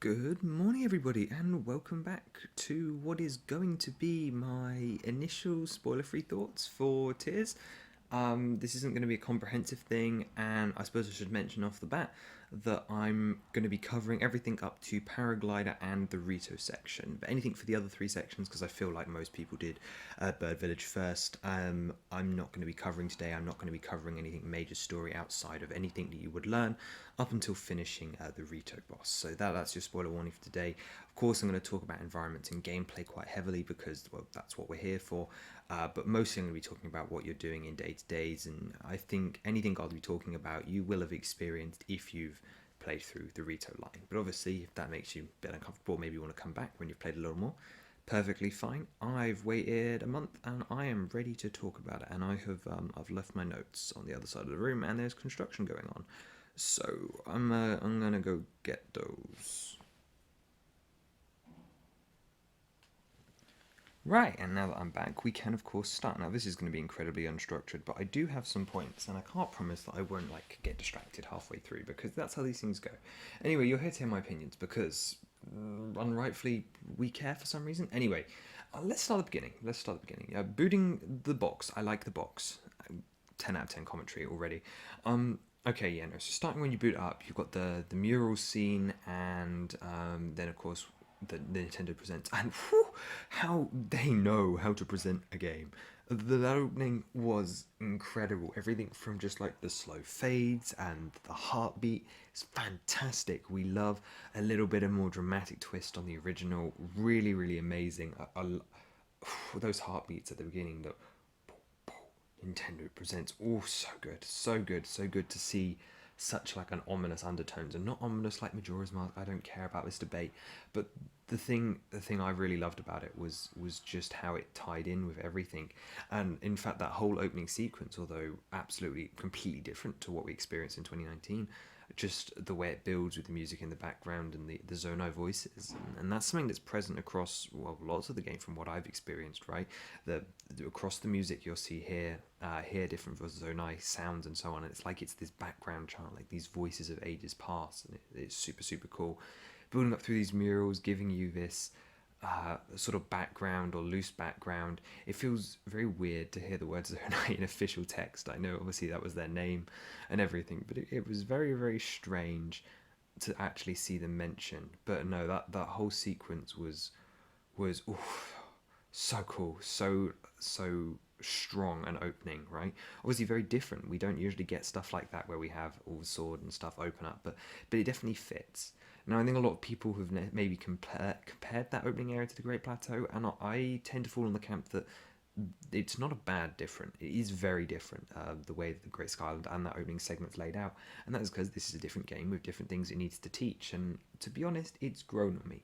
Good morning, everybody, and welcome back to what is going to be my initial spoiler-free thoughts for Tears. This isn't going to be a comprehensive thing, and I suppose I should mention off the bat that I'm going to be covering everything up to Paraglider and the Rito section. But anything for the other three sections, because I feel like most people did Bird Village first, I'm not going to be covering today. I'm not going to be covering anything major story outside of anything that you would learn up until finishing the Rito boss. So that's your spoiler warning for today. Of course, I'm going to talk about environments and gameplay quite heavily because, well, that's what we're here for. But mostly I'm going to be talking about what you're doing in day-to-days, and I think anything I'll be talking about you will have experienced if you've played through the Rito line. But obviously, if that makes you a bit uncomfortable, maybe you want to come back when you've played a little more, perfectly fine. I've waited a month and I am ready to talk about it, and I've left my notes on the other side of the room, and there's construction going on. So I'm gonna go get those. Right, and now that I'm back, we can of course start. Now this is going to be incredibly unstructured, but I do have some points, and I can't promise that I won't get distracted halfway through, because that's how these things go. Anyway, you're here to hear my opinions, because unrightfully we care for some reason. Anyway, let's start at the beginning. Booting the box. I like the box. 10 out of 10 commentary already. Okay, yeah, no. So starting when you boot up, you've got the mural scene, and then of course the Nintendo presents, and whew, how they know how to present a game. The opening was incredible. Everything from just like the slow fades and the heartbeat is fantastic. We love a little bit of more dramatic twist on the original. Really, really amazing. Those heartbeats at the beginning, the Nintendo presents, oh, so good, so good, so good to see such like an ominous undertones, and not ominous like Majora's Mask. I don't care about this debate, but the thing I really loved about it was just how it tied in with everything. And in fact, that whole opening sequence, although absolutely completely different to what we experienced in 2019, just the way it builds with the music in the background and the Zonai voices, and that's something that's present across, well, lots of the game from what I've experienced, right? Across the music you'll see hear different Zonai sounds and so on, and it's like it's this background chant, like these voices of ages past, and it's super, super cool. Building up through these murals, giving you this sort of background or loose background. It feels very weird to hear the words Zonai in official text. I know obviously that was their name and everything, but it was very, very strange to actually see them mentioned. But no, that whole sequence was oof, so cool, so strong and opening, right? Obviously very different. We don't usually get stuff like that where we have all the sword and stuff open up, but it definitely fits. Now, I think a lot of people have maybe compared that opening area to the Great Plateau, and I tend to fall in the camp that it's not a bad different. It is very different, the way that the Great Skyland and that opening segment's laid out, and that is because this is a different game with different things it needs to teach, and to be honest, it's grown on me.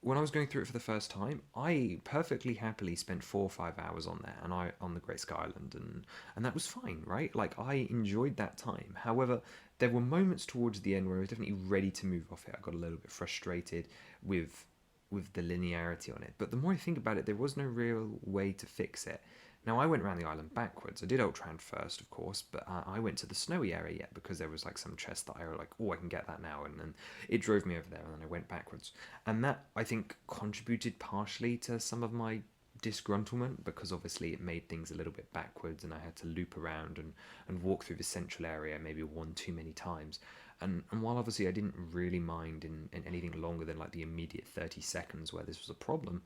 When I was going through it for the first time, I perfectly happily spent 4 or 5 hours on there, and I on the Great Sky Island, and that was fine, right? Like, I enjoyed that time. However, there were moments towards the end where I was definitely ready to move off it. I got a little bit frustrated with the linearity on it. But the more I think about it, there was no real way to fix it. Now, I went around the island backwards. I did Ultran first, of course, but I went to the snowy area yet because there was like some chest that I were like, oh, I can get that now, and then it drove me over there, and then I went backwards, and that I think contributed partially to some of my disgruntlement, because obviously it made things a little bit backwards, and I had to loop around and walk through the central area maybe one too many times. And while obviously I didn't really mind in anything longer than like the immediate 30 seconds where this was a problem,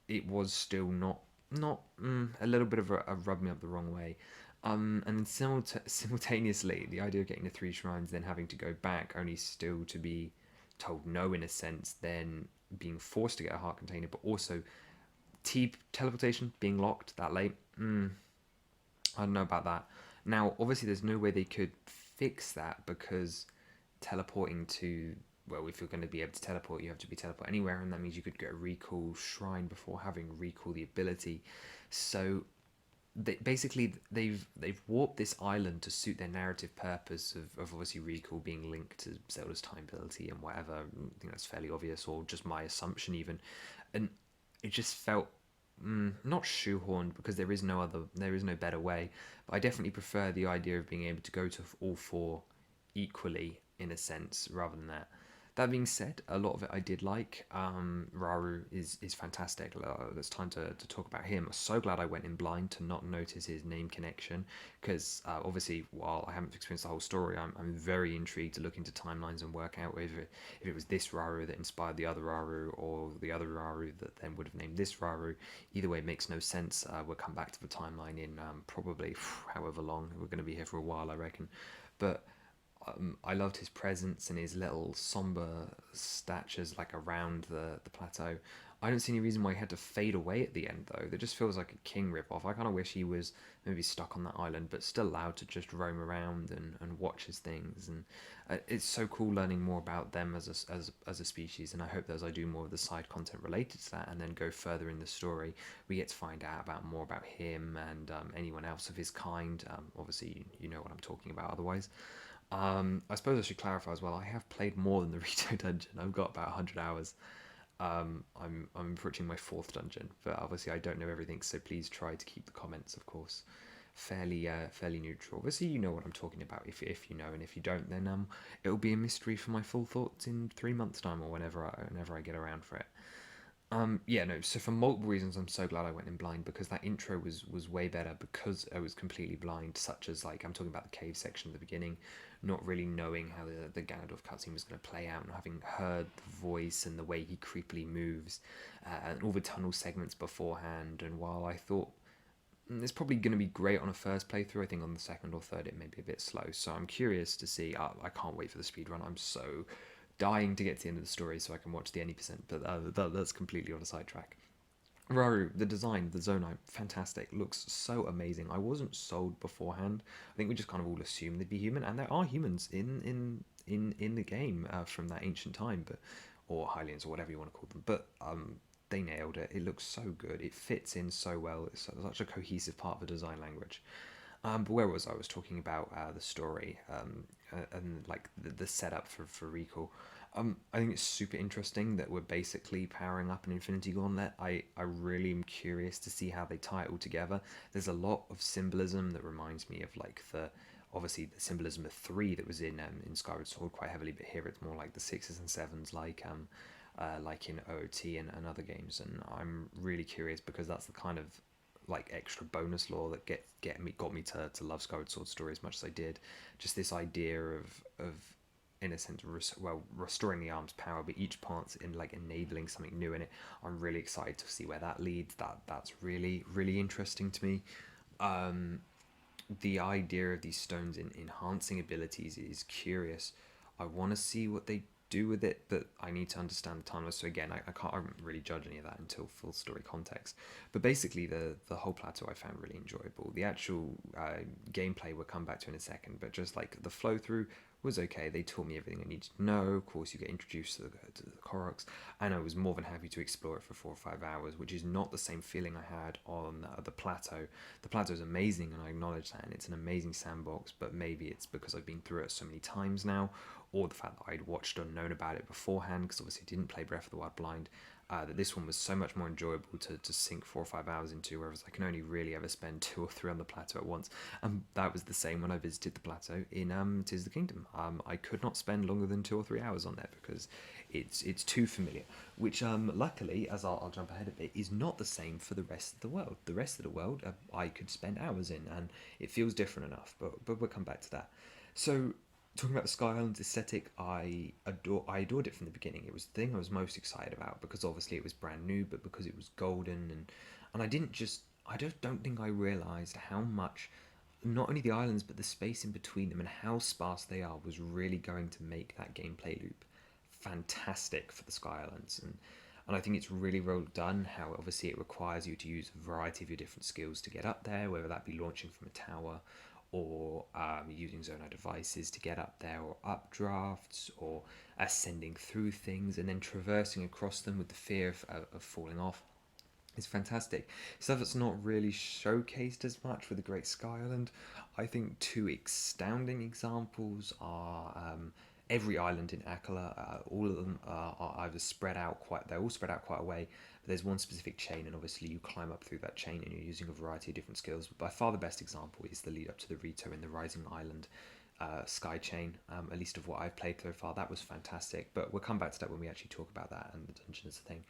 it was still not a little bit of a rub me up the wrong way. And then simultaneously, the idea of getting the three shrines, then having to go back, only still to be told no in a sense, then being forced to get a heart container, but also teleportation being locked that late. I don't know about that. Now, obviously, there's no way they could fix that, because teleporting to, well, if you're going to be able to teleport, you have to be teleport anywhere, and that means you could get a recall shrine before having recall the ability. So basically they've warped this island to suit their narrative purpose of obviously recall being linked to Zelda's time ability and whatever. I think that's fairly obvious, or just my assumption even, and it just felt not shoehorned, because there is no better way. But I definitely prefer the idea of being able to go to all four equally, in a sense, rather than that. That being said, a lot of it I did like. Raru is fantastic. It's time to talk about him. I'm so glad I went in blind to not notice his name connection, because obviously, while I haven't experienced the whole story, I'm very intrigued to look into timelines and work out if it was this Raru that inspired the other Raru, or the other Raru that then would have named this Raru. Either way, it makes no sense. We'll come back to the timeline in probably however long. We're going to be here for a while, I reckon. But I loved his presence and his little somber statures like around the plateau. I don't see any reason why he had to fade away at the end though. That just feels like a King ripoff. I kind of wish he was maybe stuck on that island, but still allowed to just roam around and watch his things. And it's so cool learning more about them as a species. And I hope that as I do more of the side content related to that, and then go further in the story, we get to find out about more about him and anyone else of his kind. Obviously, you know what I'm talking about. Otherwise. I suppose I should clarify as well. I have played more than the Rito dungeon. I've got about 100 hours. I'm approaching my fourth dungeon, but obviously I don't know everything. So please try to keep the comments, of course, fairly neutral. Obviously, you know what I'm talking about. If you know, and if you don't, then it'll be a mystery for my full thoughts in 3 months' time, or whenever I get around for it. Yeah, no. So for multiple reasons, I'm so glad I went in blind, because that intro was way better because I was completely blind. Such as, like, I'm talking about the cave section at the beginning, not really knowing how the Ganondorf cutscene was going to play out, and having heard the voice and the way he creepily moves, and all the tunnel segments beforehand. And while I thought it's probably going to be great on a first playthrough, I think on the second or third it may be a bit slow. So I'm curious to see. I can't wait for the speed run. I'm so dying to get to the end of the story so I can watch the any percent. But that's completely on a sidetrack. Raru, the design, the Zonai, fantastic. Looks so amazing. I wasn't sold beforehand. I think we just kind of all assumed they'd be human, and there are humans in the game from that ancient time, but or Hylians or whatever you want to call them. But they nailed it. It looks so good. It fits in so well. It's such a cohesive part of the design language. But where was I? I was talking about the story and like the setup for Recall. I think it's super interesting that we're basically powering up an Infinity Gauntlet. I really am curious to see how they tie it all together. There's a lot of symbolism that reminds me of like the obviously the symbolism of three that was in Skyward Sword quite heavily, but here it's more like the sixes and sevens, like in OOT and other games. And I'm really curious because that's the kind of like extra bonus lore that got me to love Skyward Sword story as much as I did. Just this idea of in a sense restoring the arm's power, but each part's in like enabling something new in it. I'm really excited to see where that leads. That's really interesting to me. The idea of these stones in enhancing abilities is curious. I want to see what they do with it, but I need to understand the timeline. So again, I don't really judge any of that until full story context. But basically, the whole plateau I found really enjoyable. The actual gameplay we'll come back to in a second, but just like the flow through was okay. They taught me everything I needed to know. Of course, you get introduced to the Koroks, and I was more than happy to explore it for 4 or 5 hours, which is not the same feeling I had on the plateau. The plateau is amazing, and I acknowledge that, and it's an amazing sandbox, but maybe it's because I've been through it so many times now, or the fact that I'd watched or known about it beforehand, because obviously I didn't play Breath of the Wild blind, that this one was so much more enjoyable to sink 4 or 5 hours into, whereas I can only really ever spend 2 or 3 on the plateau at once. And that was the same when I visited the plateau in Tears of the Kingdom. I could not spend longer than 2 or 3 hours on there because it's too familiar, which luckily, as I'll jump ahead a bit, is not the same for the rest of the world. The rest of the world I could spend hours in, and it feels different enough, but we'll come back to that. So talking about the Sky Islands aesthetic, I adored it from the beginning. It was the thing I was most excited about because obviously it was brand new, but because it was golden, and I just don't think I realised how much not only the islands but the space in between them and how sparse they are was really going to make that gameplay loop fantastic for the Sky Islands. And I think it's really well done how obviously it requires you to use a variety of your different skills to get up there, whether that be launching from a tower or using Zonai devices to get up there, or updrafts, or ascending through things and then traversing across them with the fear of falling off. It's fantastic. Stuff that's not really showcased as much with the Great Sky Island. I think two astounding examples are every island in Akala. All of them are either spread out quite. They're all spread out quite a way. But there's one specific chain, and obviously you climb up through that chain, and you're using a variety of different skills. But by far the best example is the lead up to the Rito in the Rising Island. Sky Chain, at least of what I've played so far. That was fantastic, but we'll come back to that when we actually talk about that and the dungeons thing.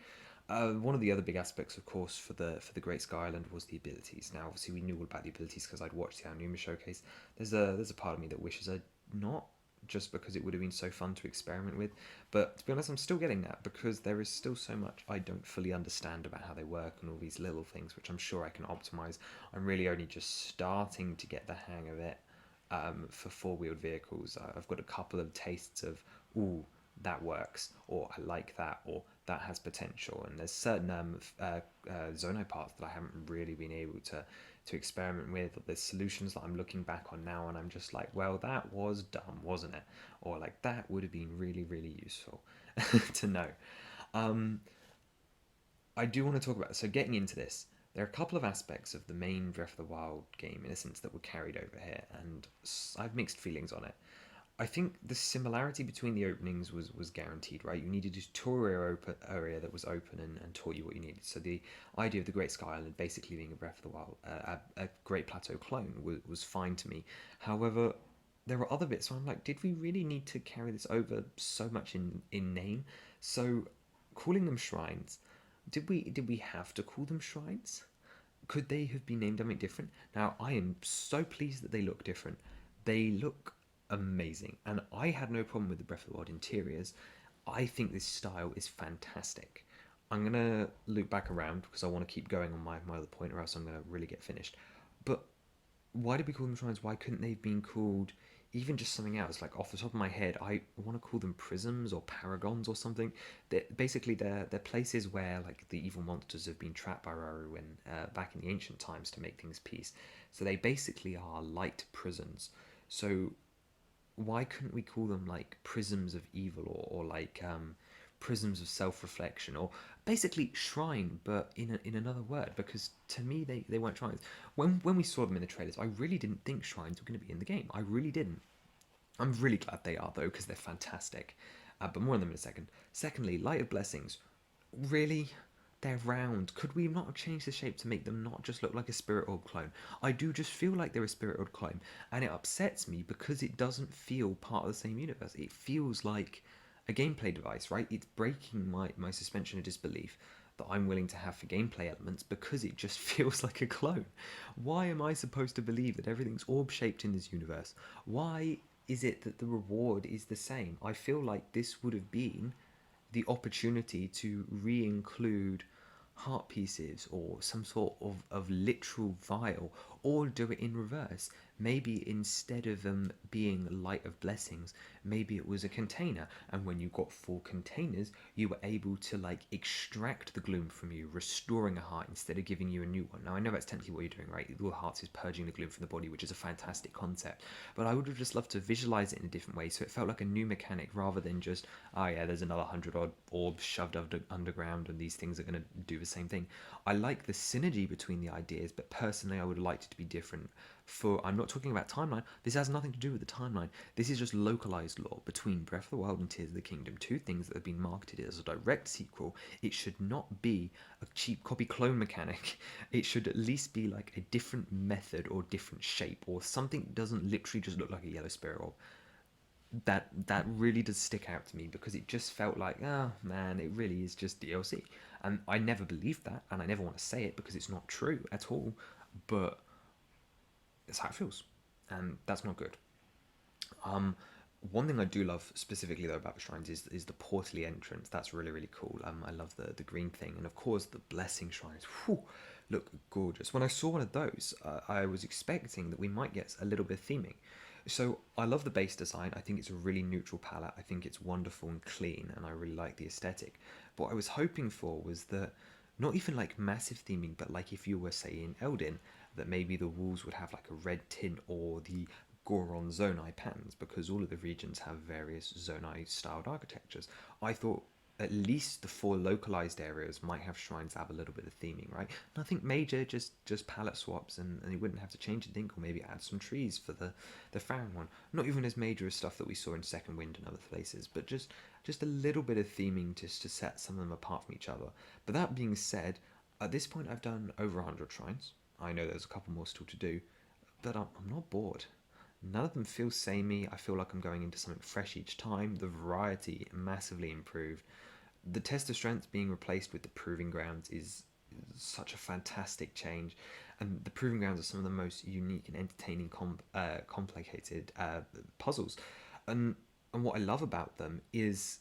One of the other big aspects, of course, for the Great Sky Island was the abilities. Now, obviously, we knew all about the abilities because I'd watched the Aonuma showcase. There's a part of me that wishes I'd not, just because it would have been so fun to experiment with. But to be honest, I'm still getting that because there is still so much I don't fully understand about how they work and all these little things, which I'm sure I can optimize. I'm really only just starting to get the hang of it for four-wheeled vehicles. I've got a couple of tastes of, ooh, that works, or I like that, or that has potential. And there's certain Zonai parts that I haven't really been able to experiment with. Or there's solutions that I'm looking back on now, and I'm just like, well, that was dumb, wasn't it? Or like that would have been really, really useful to know. Um, I do want to talk about, so getting into this, there are a couple of aspects of the main Breath of the Wild game, in a sense, that were carried over here, and I've mixed feelings on it. I think the similarity between the openings was guaranteed, right? You needed a tutorial area that was open and taught you what you needed. So the idea of the Great Sky Island basically being a Breath of the Wild, a Great Plateau clone, was fine to me. However, there were other bits where I'm like, did we really need to carry this over so much in name? So calling them shrines, did we have to call them shrines? Could they have been named something different? Now, I am so pleased that they look different. They look amazing, and I had no problem with the Breath of the Wild interiors. I think this style is fantastic. I'm gonna loop back around because I want to keep going on my other point, or else I'm gonna really get finished. But why did we call them shrines? Why couldn't they have been called even just something else? Like off the top of my head, I want to call them prisms or paragons or something. Basically, they're places where like the evil monsters have been trapped by Rauru in back in the ancient times to make things peace. So they basically are light prisons. So why couldn't we call them like prisms of evil, or like prisms of self-reflection, or basically shrine but in another word? Because to me they weren't shrines. When we saw them in the trailers, I really didn't think shrines were going to be in the game. I really didn't. I'm really glad they are though, because they're fantastic. But more on them in a second. Secondly, Light of Blessings, really, they're round. Could we not have changed the shape to make them not just look like a Spirit Orb clone? I do just feel like they're a Spirit Orb clone, and it upsets me because it doesn't feel part of the same universe. It feels like a gameplay device, right? It's breaking my suspension of disbelief that I'm willing to have for gameplay elements because it just feels like a clone. Why am I supposed to believe that everything's orb shaped in this universe? Why is it that the reward is the same? I feel like this would have been the opportunity to re-include heart pieces or some sort of literal vial, or do it in reverse. Maybe instead of them being light of blessings, maybe it was a container, and when you got four containers, you were able to like extract the gloom from you, restoring a heart instead of giving you a new one. Now I know that's technically what you're doing, right? All hearts is purging the gloom from the body, which is a fantastic concept, but I would have just loved to visualize it in a different way, so it felt like a new mechanic rather than just, oh yeah, there's another 100 odd orbs shoved underground and these things are going to do the same thing. I like the synergy between the ideas, but personally I would have liked it to be different. For I'm not talking about timeline. This has nothing to do with the timeline. This is just localized lore between Breath of the Wild and Tears of the Kingdom, two things that have been marketed as a direct sequel. It should not be a cheap copy clone mechanic. It should at least be like a different method or different shape, or something that doesn't literally just look like a yellow spirit orb. That really does stick out to me, because it just felt like, oh man, it really is just DLC. And I never believed that, and I never want to say it because it's not true at all, but it's how it feels, and that's not good. Um, One thing I do love specifically though about the shrines is the portally entrance. That's really really cool. I love the green thing, and of course the blessing shrines. Whew, look gorgeous. When I saw one of those, I was expecting that we might get a little bit of theming. So I love the base design. I think it's a really neutral palette. I think it's wonderful and clean, and I really like the aesthetic. But what I was hoping for was that not even like massive theming, but like if you were say in Eldin, that maybe the walls would have like a red tint, or the Goron Zonai patterns, because all of the regions have various Zonai styled architectures. I thought at least the four localized areas might have shrines that have a little bit of theming, right? Nothing major, just palette swaps, and you wouldn't have to change a thing, or maybe add some trees for the Farron one. Not even as major as stuff that we saw in Second Wind and other places, but just a little bit of theming just to set some of them apart from each other. But that being said, at this point I've done over 100 shrines. I know there's a couple more still to do, but I'm not bored. None of them feel samey. I feel like I'm going into something fresh each time. The variety massively improved. The test of strength being replaced with the proving grounds is such a fantastic change, and the proving grounds are some of the most unique and entertaining, complicated puzzles, and what I love about them is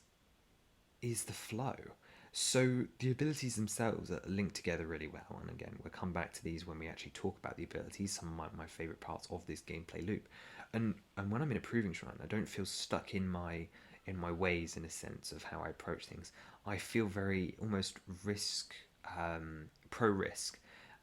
the flow. So the abilities themselves are linked together really well, and again, we'll come back to these when we actually talk about the abilities. Some of my favorite parts of this gameplay loop, and when I'm in a proving shrine, I don't feel stuck in my ways in a sense of how I approach things. I feel very almost pro risk,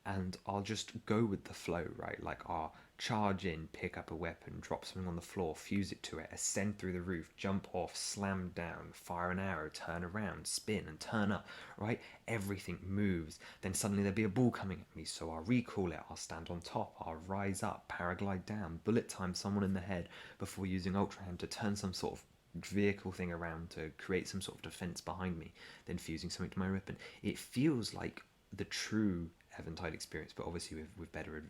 and I'll just go with the flow, right? Like I'll charge in, pick up a weapon, drop something on the floor, fuse it to it, ascend through the roof, jump off, slam down, fire an arrow, turn around, spin and turn up, right? Everything moves. Then suddenly there'll be a ball coming at me, so I'll recall it, I'll stand on top, I'll rise up, paraglide down, bullet time someone in the head before using Ultra Hand to turn some sort of vehicle thing around to create some sort of defense behind me, then fusing something to my weapon. It feels like the true Eventide experience, but obviously with better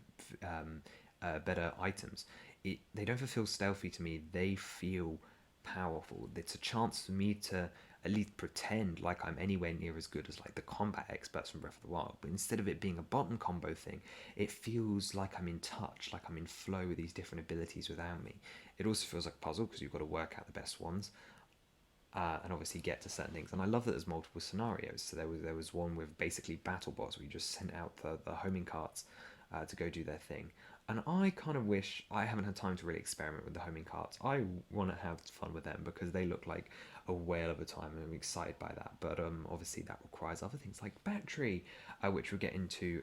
items. They don't feel stealthy to me. They feel powerful. It's a chance for me to at least pretend like I'm anywhere near as good as like the combat experts from Breath of the Wild. But instead of it being a button combo thing, it feels like I'm in touch, like I'm in flow with these different abilities without me. It also feels like a puzzle because you've got to work out the best ones. And obviously get to certain things. And I love that there's multiple scenarios. So there was one with basically battle bots where you just sent out the homing carts to go do their thing. And I kind of wish I haven't had time to really experiment with the homing carts. I want to have fun with them because they look like a whale of a time, and I'm excited by that. But obviously that requires other things like battery, which we'll get into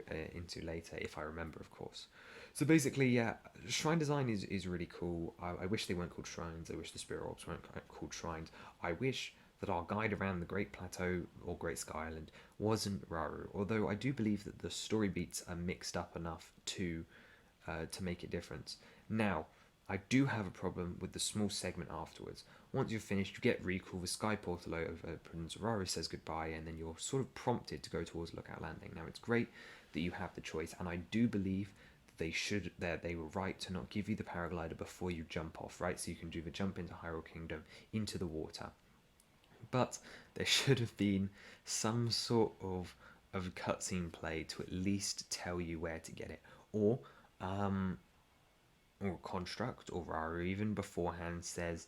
later if I remember, of course. So basically, yeah, shrine design is really cool. I wish they weren't called shrines. I wish the spirit orbs weren't called shrines. I wish that our guide around the Great Plateau or Great Sky Island wasn't Rauru, although I do believe that the story beats are mixed up enough to make a difference. Now, I do have a problem with the small segment afterwards. Once you're finished, you get recall, the sky portal opens, Rauru says goodbye, and then you're sort of prompted to go towards Lookout Landing. Now, it's great that you have the choice, and I do believe they were right to not give you the paraglider before you jump off, right? So you can do the jump into Hyrule Kingdom into the water. But there should have been some sort of cutscene play to at least tell you where to get it, um, or construct, or Raru even beforehand says,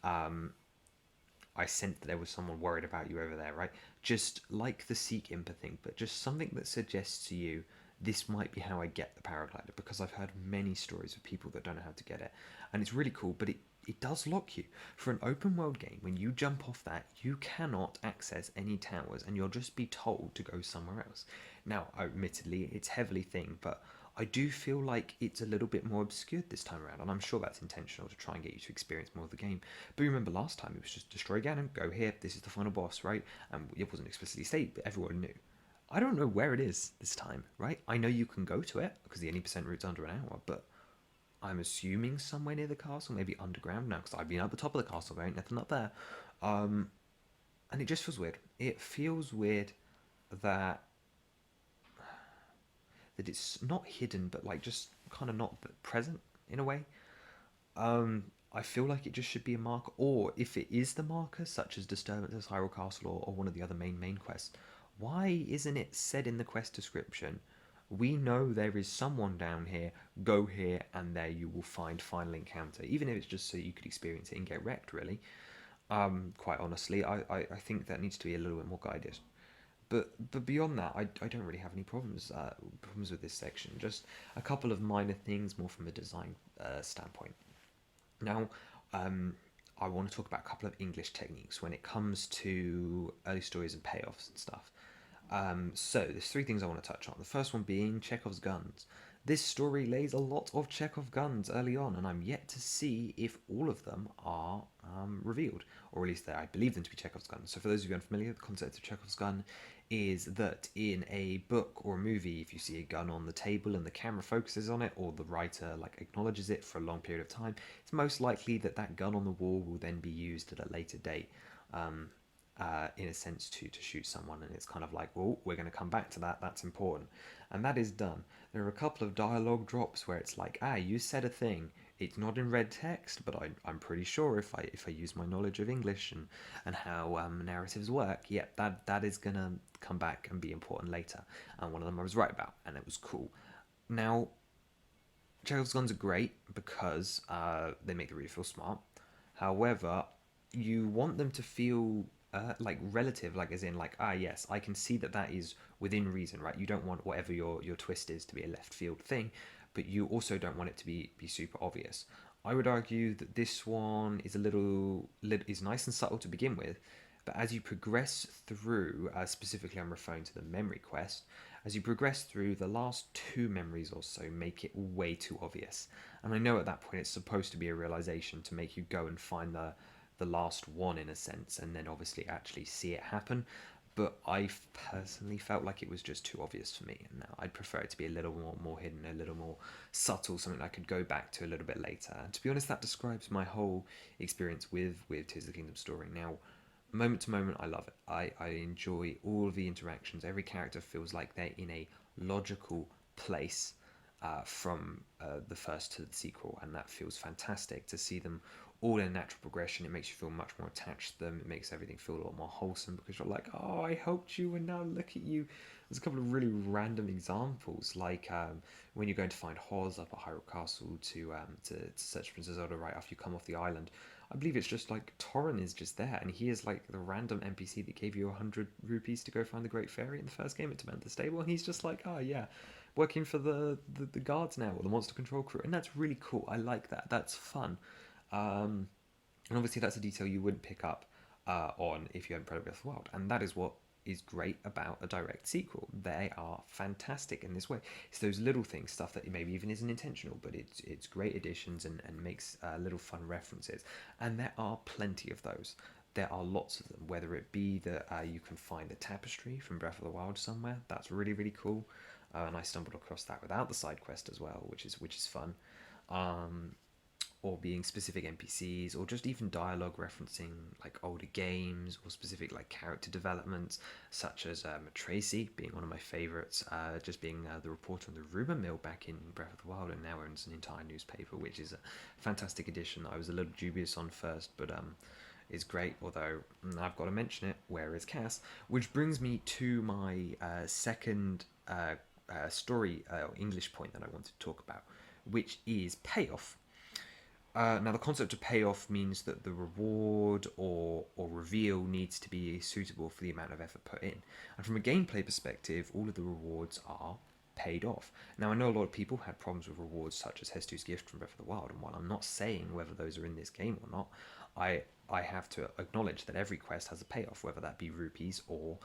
I sensed that there was someone worried about you over there, right? Just like the Seek Impa thing, but just something that suggests to you this might be how I get the paraglider, because I've heard many stories of people that don't know how to get it, and it's really cool, but it does lock you. For an open world game, when you jump off that, you cannot access any towers, and you'll just be told to go somewhere else. Now, admittedly, it's heavily themed, but I do feel like it's a little bit more obscured this time around, and I'm sure that's intentional to try and get you to experience more of the game. But remember last time it was just destroy Ganon, go here, this is the final boss, right? And it wasn't explicitly stated, but everyone knew. I don't know where it is this time, right? I know you can go to it because the 80% route's under an hour, but I'm assuming somewhere near the castle, maybe underground now, because I've been at the top of the castle, there ain't nothing up there. Um, and it just feels weird. It feels weird that it's not hidden, but like just kind of not present in a way. I feel like it just should be a marker, or if it is the marker, such as Disturbances, Hyrule Castle, or one of the other main quests, why isn't it said in the quest description? We know there is someone down here, go here, and there you will find final encounter, even if it's just so you could experience it and get wrecked, really. Quite honestly, I think that needs to be a little bit more guided. But beyond that, I don't really have any problems with this section. Just a couple of minor things, more from a design standpoint. Now, I want to talk about a couple of English techniques when it comes to early stories and payoffs and stuff. So there's three things I want to touch on. The first one being Chekhov's guns. This story lays a lot of Chekhov guns early on, and I'm yet to see if all of them are revealed, or at least I believe them to be Chekhov's guns. So for those of you unfamiliar, the concept of Chekhov's gun is that in a book or a movie, if you see a gun on the table and the camera focuses on it, or the writer like acknowledges it for a long period of time, it's most likely that that gun on the wall will then be used at a later date. In a sense to shoot someone, and it's kind of like, well, we're going to come back to that, that's important, and that is done. There are a couple of dialogue drops where it's like, you said a thing, It's not in red text, but I'm pretty sure if I use my knowledge of English and how narratives work, yeah, that is gonna come back and be important later. And one of them I was right about, and it was cool. Now, Chekhov's guns are great because they make the reader feel smart. However, you want them to feel like relative, like as in like yes, I can see that that is within reason, right? You don't want whatever your twist is to be a left field thing, but you also don't want it to be super obvious. I would argue that this one is a is nice and subtle to begin with, but as you progress through, specifically I'm referring to the memory quest, as you progress through, the last two memories or so make it way too obvious. And I know at that point it's supposed to be a realization to make you go and find the last one in a sense, and then obviously actually see it happen. But I personally felt like it was just too obvious for me, and now I'd prefer it to be a little more hidden, a little more subtle, something I could go back to a little bit later. And to be honest, that describes my whole experience with Tears of the Kingdom story. Now, moment to moment, I love it. I enjoy all of the interactions. Every character feels like they're in a logical place from the first to the sequel, and that feels fantastic to see them all in natural progression. It makes you feel much more attached to them. It makes everything feel a lot more wholesome because you're like, oh, I helped you, and now look at you. There's a couple of really random examples, like when you're going to find Hawes up at Hyrule Castle to search Princess Zelda right after you come off the island. I believe it's just like Torrin is just there, and he is like the random NPC that gave you 100 rupees to go find the Great Fairy in the first game at Tamantha Stable, and he's just like, oh yeah, working for the guards now, or the Monster Control crew, and that's really cool. I like that. That's fun. Um, and obviously, that's a detail you wouldn't pick up on if you hadn't played Breath of the Wild. And that is what is great about a direct sequel. They are fantastic in this way. It's those little things, stuff that maybe even isn't intentional, but it's great additions and makes little fun references. And there are plenty of those. There are lots of them, whether it be that you can find the tapestry from Breath of the Wild somewhere. That's really, really cool. And I stumbled across that without the side quest as well, which is fun. Um, or being specific NPCs, or just even dialogue referencing like older games or specific like character developments, such as Tracy being one of my favourites, just being the reporter on the rumour mill back in Breath of the Wild, and now owns an entire newspaper, which is a fantastic addition. I was a little dubious on first, but is great. Although I've got to mention it. Where is Cass? Which brings me to my second story English point that I want to talk about, which is payoff. Now, the concept of payoff means that the reward or reveal needs to be suitable for the amount of effort put in. And from a gameplay perspective, all of the rewards are paid off. Now, I know a lot of people had problems with rewards such as Hestu's Gift from Breath of the Wild, and while I'm not saying whether those are in this game or not, I have to acknowledge that every quest has a payoff, whether that be rupees or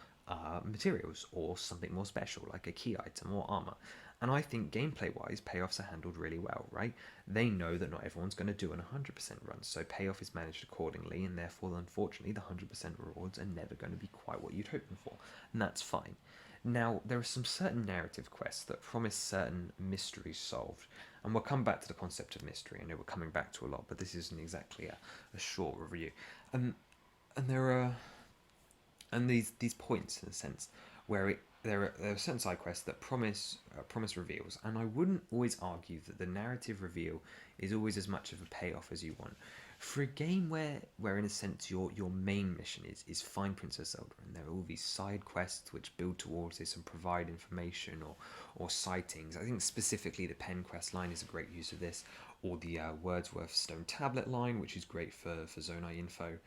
materials or something more special like a key item or armor. And I think gameplay wise, payoffs are handled really well, right? They know that not everyone's going to do an 100% run, so payoff is managed accordingly, and therefore, unfortunately, the 100% rewards are never going to be quite what you'd hoped them for, and that's fine. Now, there are some certain narrative quests that promise certain mysteries solved, and we'll come back to the concept of mystery. I know we're coming back to a lot, but this isn't exactly a short review. And there are these points in a sense where there are certain side quests that promise reveals, and I wouldn't always argue that the narrative reveal is always as much of a payoff as you want. For a game where in a sense your main mission is find Princess Zelda, and there are all these side quests which build towards this and provide information or sightings. I think specifically the pen quest line is a great use of this, or the Wordsworth Stone Tablet line, which is great for Zonai info,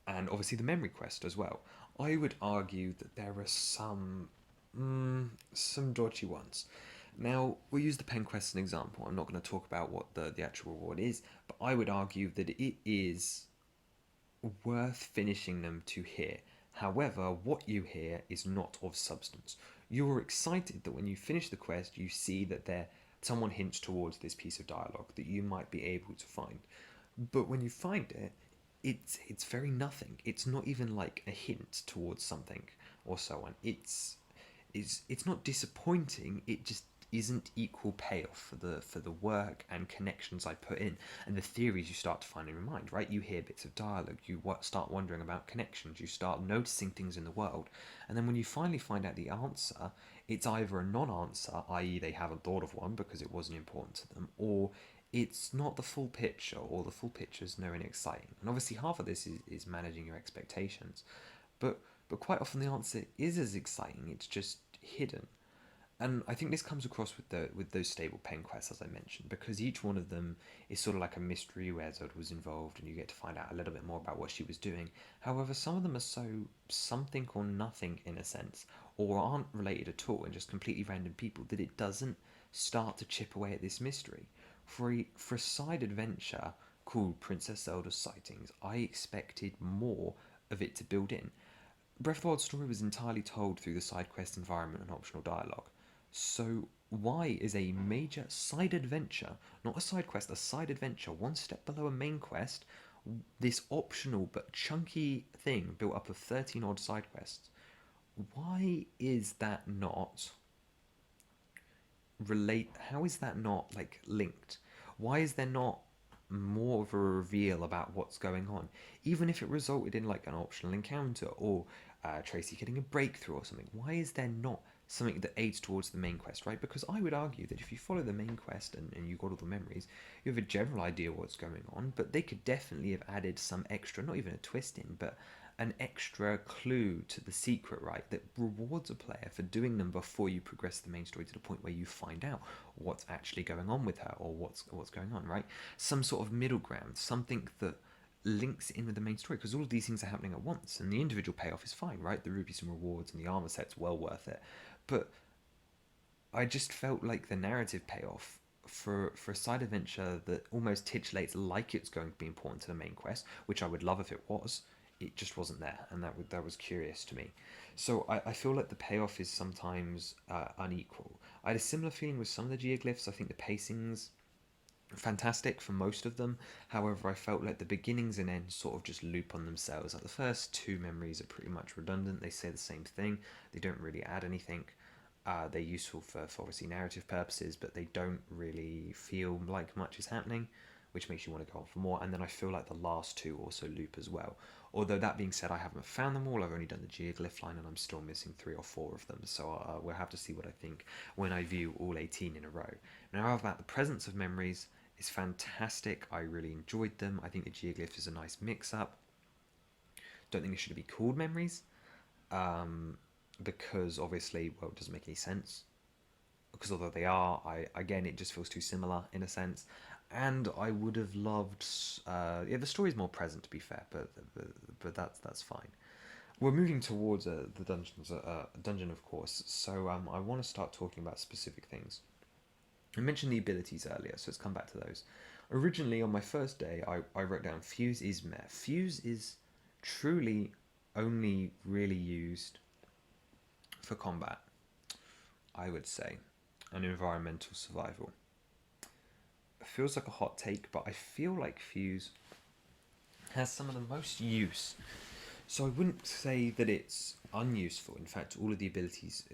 and obviously the memory quest as well. I would argue that there are some dodgy ones. Now, we'll use the pen quest as an example. I'm not going to talk about what the actual reward is, but I would argue that it is worth finishing them to hear. However, what you hear is not of substance. You're excited that when you finish the quest, you see that someone hints towards this piece of dialogue that you might be able to find. But when you find it, it's very nothing. It's not even like a hint towards something or so on. It's not disappointing. It just isn't equal payoff for the work and connections I put in and the theories you start to find in your mind. Right? You hear bits of dialogue. You start wondering about connections. You start noticing things in the world, and then when you finally find out the answer, it's either a non-answer, i.e., they haven't thought of one because it wasn't important to them, or it's not the full picture, or the full picture is nowhere near exciting. And obviously, half of this is managing your expectations, but quite often the answer is as exciting. It's just hidden. And I think this comes across with those stable pen quests, as I mentioned, because each one of them is sort of like a mystery where Zod was involved, and you get to find out a little bit more about what she was doing. However, some of them are so something or nothing in a sense, or aren't related at all, and just completely random people, that it doesn't start to chip away at this mystery. For a side adventure called Princess Zelda's Sightings, I expected more of it to build in. Breath of the Wild's story was entirely told through the side quest environment and optional dialogue. So why is a major side adventure, not a side quest, a side adventure, one step below a main quest, this optional but chunky thing built up of 13 odd side quests? Why is that not how is that not like linked? Why is there not more of a reveal about what's going on, even if it resulted in like an optional encounter, or Tracy getting a breakthrough or something? Why is there not something that aids towards the main quest, right? Because I would argue that if you follow the main quest, and you got all the memories, you have a general idea what's going on, but they could definitely have added some extra, not even a twist in, but an extra clue to the secret, right, that rewards a player for doing them before you progress the main story to the point where you find out what's actually going on with her, or what's going on, right? Some sort of middle ground, something that links in with the main story, because all of these things are happening at once, and the individual payoff is fine, right? The rubies and rewards and the armor set's well worth it, but I just felt like the narrative payoff for a side adventure that almost titillates like it's going to be important to the main quest, which I would love if it was, it just wasn't there, and that was curious to me. So I feel like the payoff is sometimes unequal. I had a similar feeling with some of the geoglyphs. I think the pacing's fantastic for most of them. However, I felt like the beginnings and ends sort of just loop on themselves. Like the first two memories are pretty much redundant. They say the same thing. They don't really add anything. They're useful for obviously narrative purposes, but they don't really feel like much is happening, which makes you want to go on for more. And then I feel like the last two also loop as well. Although that being said, I haven't found them all. I've only done the geoglyph line, and I'm still missing 3 or 4 of them. So we'll have to see what I think when I view all 18 in a row. Now, about the presence of memories, is fantastic. I really enjoyed them. I think the geoglyph is a nice mix-up. Don't think it should be called memories, because obviously, well, it doesn't make any sense. Because although they are, again, it just feels too similar in a sense. And I would have loved, yeah, the story's more present to be fair, but that's fine. We're moving towards the dungeons, dungeon, of course. So I want to start talking about specific things. I mentioned the abilities earlier, so let's come back to those. Originally, on my first day, I wrote down Fuse is meh. Fuse is truly only really used for combat, I would say, and environmental survival. It feels like a hot take, but I feel like Fuse has some of the most use. So I wouldn't say that it's unuseful. In fact, all of the abilities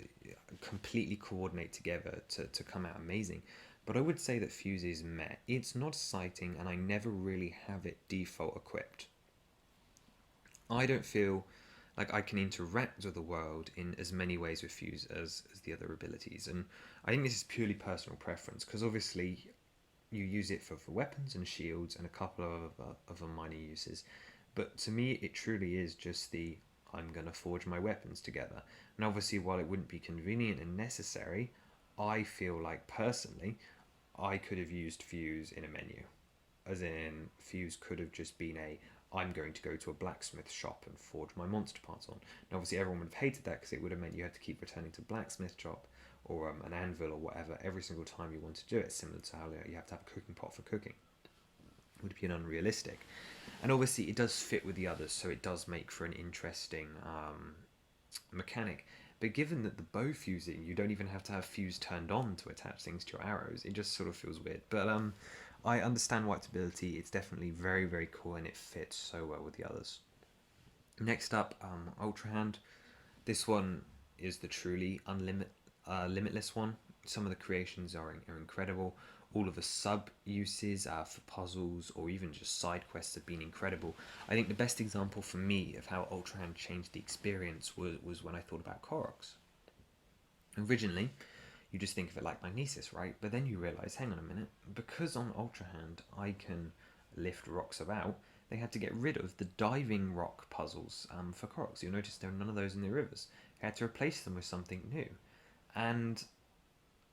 completely coordinate together to come out amazing. But I would say that Fuse is meh. It's not exciting, and I never really have it default equipped. I don't feel like I can interact with the world in as many ways with Fuse as the other abilities. And I think this is purely personal preference, because obviously you use it for weapons and shields and a couple of other minor uses. But to me, it truly is just the I'm going to forge my weapons together. And obviously, while it wouldn't be convenient and necessary, I feel like personally, I could have used Fuse in a menu. As in, Fuse could have just been a I'm going to go to a blacksmith shop and forge my monster parts on. And obviously, everyone would have hated that because it would have meant you had to keep returning to blacksmith shop or an anvil or whatever every single time you want to do it, similar to how you have to have a cooking pot for cooking. It would be unrealistic. And obviously, it does fit with the others, so it does make for an interesting mechanic. But given that the bow fusing, you don't even have to have fuse turned on to attach things to your arrows, it just sort of feels weird. But I understand White's ability. It's definitely very, very cool, and it fits so well with the others. Next up, Ultra Hand. This one is the truly limitless one. Some of the creations are incredible. All of the sub uses for puzzles or even just side quests have been incredible. I think the best example for me of how Ultra Hand changed the experience was when I thought about Koroks. Originally, you just think of it like magnesis, right? But then you realize, hang on a minute, because on Ultra Hand I can lift rocks about, they had to get rid of the diving rock puzzles for Koroks. You'll notice there are none of those in the rivers. They had to replace them with something new. And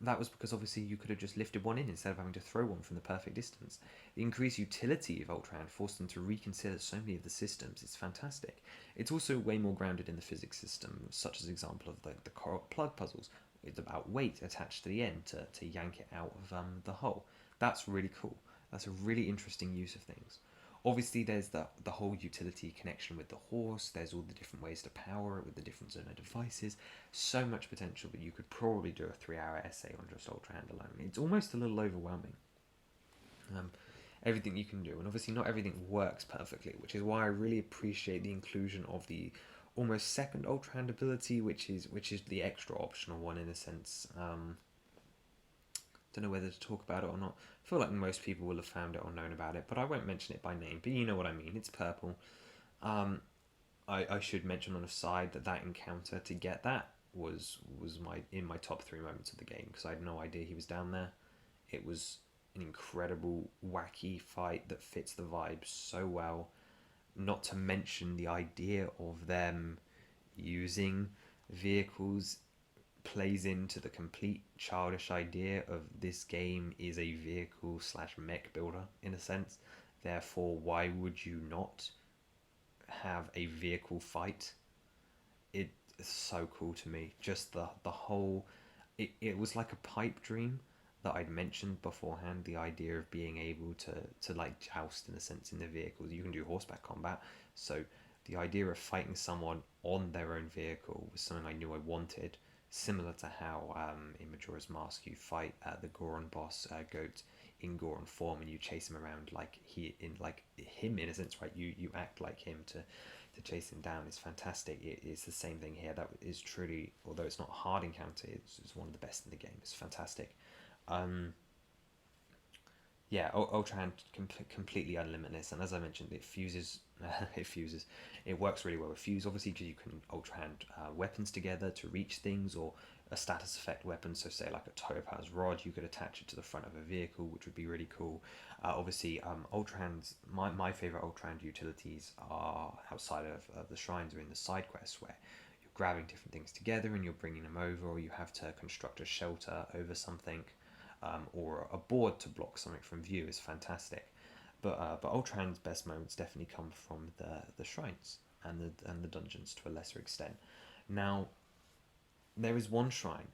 that was because obviously you could have just lifted one in instead of having to throw one from the perfect distance. The increased utility of Ultra Hand forced them to reconsider so many of the systems. It's fantastic. It's also way more grounded in the physics system, such as example of the Korok plug puzzles. It's about weight attached to the end to yank it out of the hole. That's really cool. That's a really interesting use of things. Obviously, there's the whole utility connection with the horse. There's all the different ways to power it with the different Zono devices. So much potential, but you could probably do a 3-hour essay on just Ultra Hand alone. It's almost a little overwhelming. Everything you can do, and obviously not everything works perfectly, which is why I really appreciate the inclusion of the almost second Ultra Hand ability, which is the extra optional one in a sense. Don't know whether to talk about it or not. I feel like most people will have found it or known about it, but I won't mention it by name. But you know what I mean. It's purple. I should mention on the side that encounter to get that was my top 3 moments of the game, because I had no idea he was down there. It was an incredible wacky fight that fits the vibe so well. Not to mention the idea of them using vehicles plays into the complete childish idea of this game is a vehicle slash mech builder in a sense. Therefore, why would you not have a vehicle fight? It's so cool to me. Just the whole it was like a pipe dream that I'd mentioned beforehand, the idea of being able to like joust in a sense in the vehicles. You can do horseback combat, so the idea of fighting someone on their own vehicle was something I knew I wanted, similar to how in Majora's Mask you fight the Goron boss Goat in Goron form, and you chase him around like him in a sense, right? You act like him to chase him down. Is fantastic. It's the same thing here. That is truly, although it's not a hard encounter, it's one of the best in the game. It's fantastic. Um, yeah, Ultra Hand completely unlimitless, and as I mentioned, it fuses. It fuses. It works really well with fuse, obviously, because you can Ultra Hand weapons together to reach things, or a status effect weapon. So, say like a topaz rod, you could attach it to the front of a vehicle, which would be really cool. Obviously, Ultra Hands. My favorite Ultra Hand utilities are outside of the shrines, or in the side quests where you're grabbing different things together and you're bringing them over, or you have to construct a shelter over something, or a board to block something from view is fantastic. But Ultra Hand's best moments definitely come from the shrines and the dungeons to a lesser extent. Now, there is one shrine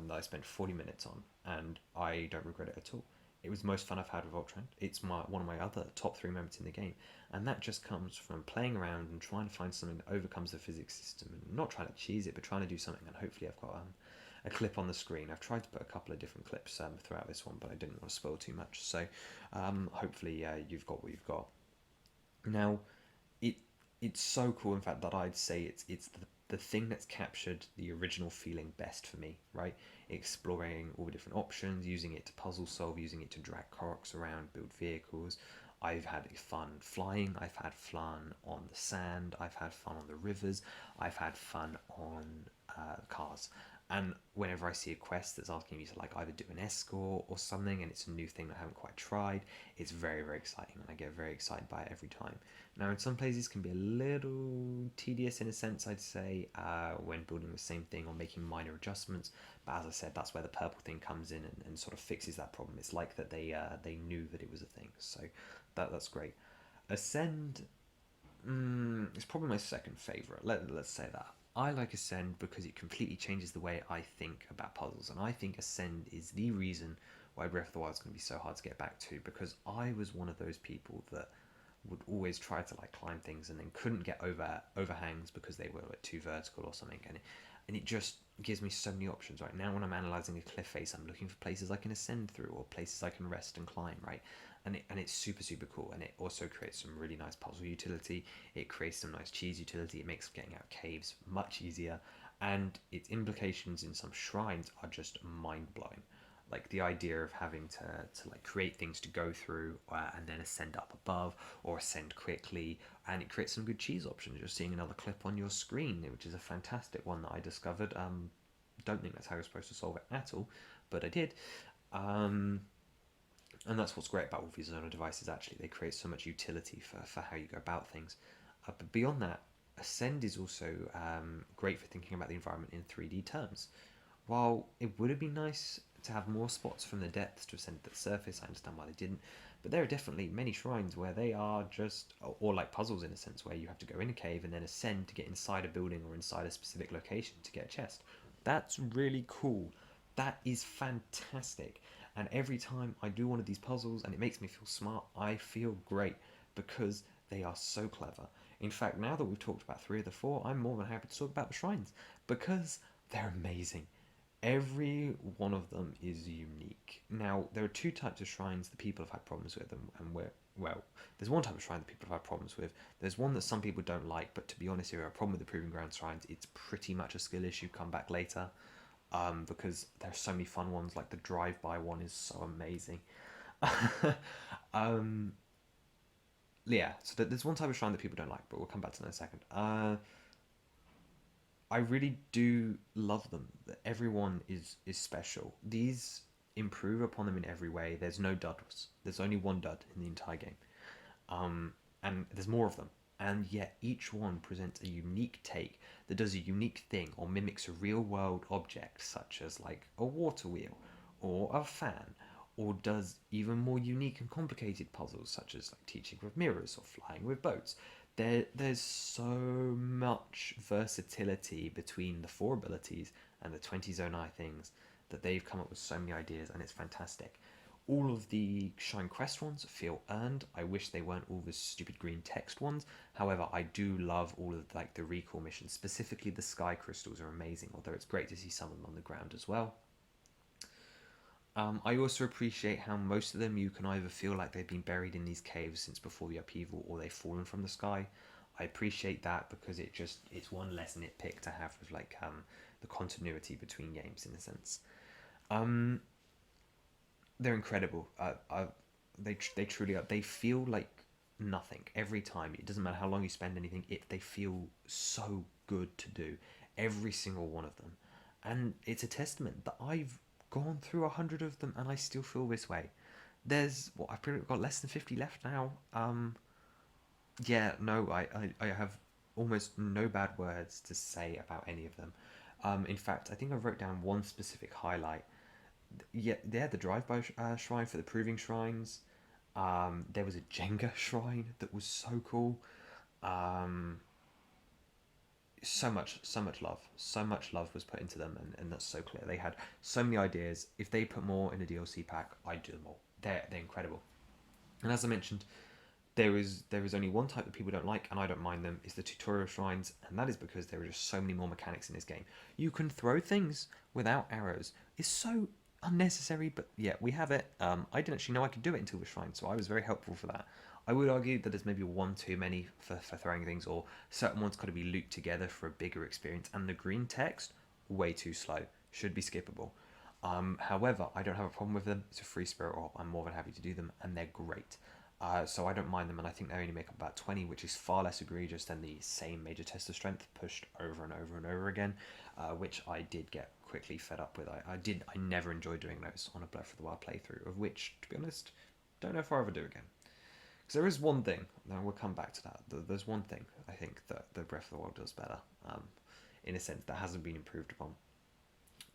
that I spent 40 minutes on, and I don't regret it at all. It was the most fun I've had with Ultra Hand. It's one of my other top 3 moments in the game, and that just comes from playing around and trying to find something that overcomes the physics system, and not trying to cheese it, but trying to do something. And hopefully, I've got a clip on the screen. I've tried to put a couple of different clips throughout this one, but I didn't want to spoil too much. So hopefully you've got what you've got. Now, it it's so cool, in fact, that I'd say it's the thing that's captured the original feeling best for me, right? Exploring all the different options, using it to puzzle solve, using it to drag Koroks around, build vehicles. I've had fun flying, I've had fun on the sand, I've had fun on the rivers, I've had fun on cars. And whenever I see a quest that's asking me to like either do an escort or something, and it's a new thing that I haven't quite tried, it's very, very exciting, and I get very excited by it every time. Now, in some places, can be a little tedious in a sense, I'd say, when building the same thing or making minor adjustments. But as I said, that's where the purple thing comes in and sort of fixes that problem. It's like that they knew that it was a thing, so that's great. Ascend it's probably my second favorite. Let's say that. I like Ascend because it completely changes the way I think about puzzles, and I think Ascend is the reason why Breath of the Wild is going to be so hard to get back to, because I was one of those people that would always try to like climb things and then couldn't get over overhangs because they were like too vertical or something, and it just gives me so many options. Right now, when I'm analyzing a cliff face, I'm looking for places I can ascend through or places I can rest and climb, right? And it's super, super cool, and it also creates some really nice puzzle utility. It creates some nice cheese utility. It makes getting out caves much easier, and its implications in some shrines are just mind-blowing. Like the idea of having to like create things to go through, and then ascend up above or ascend quickly, and it creates some good cheese options. You're seeing another clip on your screen, which is a fantastic one that I discovered. Don't think that's how you're supposed to solve it at all, but I did. Um, and that's what's great about all these zonal devices, actually. They create so much utility for how you go about things. But beyond that, Ascend is also great for thinking about the environment in 3D terms. While it would have been nice to have more spots from the depths to ascend to the surface, I understand why they didn't, but there are definitely many shrines where they are just, or like puzzles in a sense, where you have to go in a cave and then ascend to get inside a building or inside a specific location to get a chest. That's really cool. That is fantastic. And every time I do one of these puzzles and it makes me feel smart, I feel great because they are so clever. In fact, now that we've talked about three of the four, I'm more than happy to talk about the shrines because they're amazing. Every one of them is unique. Now, there are two types of shrines that people have had problems with, and well, there's one type of shrine that people have had problems with. There's one that some people don't like, but to be honest, if you have a problem with the Proving Ground shrines, it's pretty much a skill issue. Come back later, because there's so many fun ones. Like the drive-by one is so amazing. um, yeah, so there's one type of shrine that people don't like, but we'll come back to that in a second. I really do love them. Everyone is special. These improve upon them in every way. There's no duds. There's only one dud in the entire game, and there's more of them. And yet each one presents a unique take that does a unique thing or mimics a real world object, such as like a water wheel or a fan, or does even more unique and complicated puzzles, such as like teaching with mirrors or flying with boats. There's so much versatility between the four abilities and the 20 zone eye things that they've come up with so many ideas, and it's fantastic. All of the Shine Quest ones feel earned. I wish they weren't all the stupid green text ones. However, I do love all of like the recall missions. Specifically, the sky crystals are amazing. Although it's great to see some of them on the ground as well. I also appreciate how most of them you can either feel like they've been buried in these caves since before the upheaval, or they've fallen from the sky. I appreciate that because it's one less nitpick to have with like the continuity between games in a sense. Um, they're incredible. They truly are. They feel like nothing every time. It doesn't matter how long you spend anything. They feel so good to do, every single one of them, and it's a testament that I've gone through 100 of them and I still feel this way. There's what I've pretty got less than 50 left now. Yeah, no, I have almost no bad words to say about any of them. In fact, I think I wrote down one specific highlight. Yeah, the drive-by shrine for the proving shrines. There was a Jenga shrine that was so cool. Um, so much love was put into them, and that's so clear. They had so many ideas. If they put more in a DLC pack, I'd do them all. They're incredible. And as I mentioned, there is only one type that people don't like, and I don't mind them, is the tutorial shrines, and that is because there are just so many more mechanics in this game. You can throw things without arrows. It's so unnecessary, but yeah, we have it. I didn't actually know I could do it until the shrine, so I was very helpful for that. I would argue that there's maybe one too many for throwing things, or certain ones got to be looped together for a bigger experience, and the green text, way too slow, should be skippable. However, I don't have a problem with them. It's a free spirit or I'm more than happy to do them, and they're great. So I don't mind them, and I think they only make up about 20, which is far less egregious than the same major test of strength pushed over and over and over again, which I did get quickly fed up with. I never enjoyed doing those on a Breath of the Wild playthrough, of which, to be honest, don't know if I'll ever do again. Because there is one thing, and we'll come back to that. There's one thing I think that the Breath of the Wild does better, in a sense that hasn't been improved upon.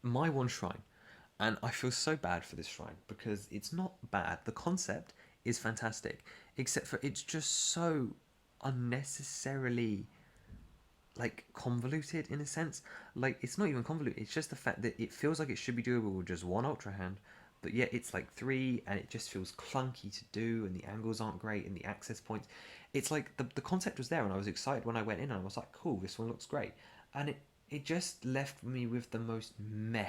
My one shrine, and I feel so bad for this shrine because it's not bad. The concept is fantastic, except for it's just so unnecessarily like convoluted in a sense. Like it's not even convoluted. It's just the fact that it feels like it should be doable with just one ultra hand, but yet it's like three, and it just feels clunky to do, and the angles aren't great, and the access points. It's like the concept was there, and I was excited when I went in, and I was like, cool, this one looks great, and it just left me with the most meh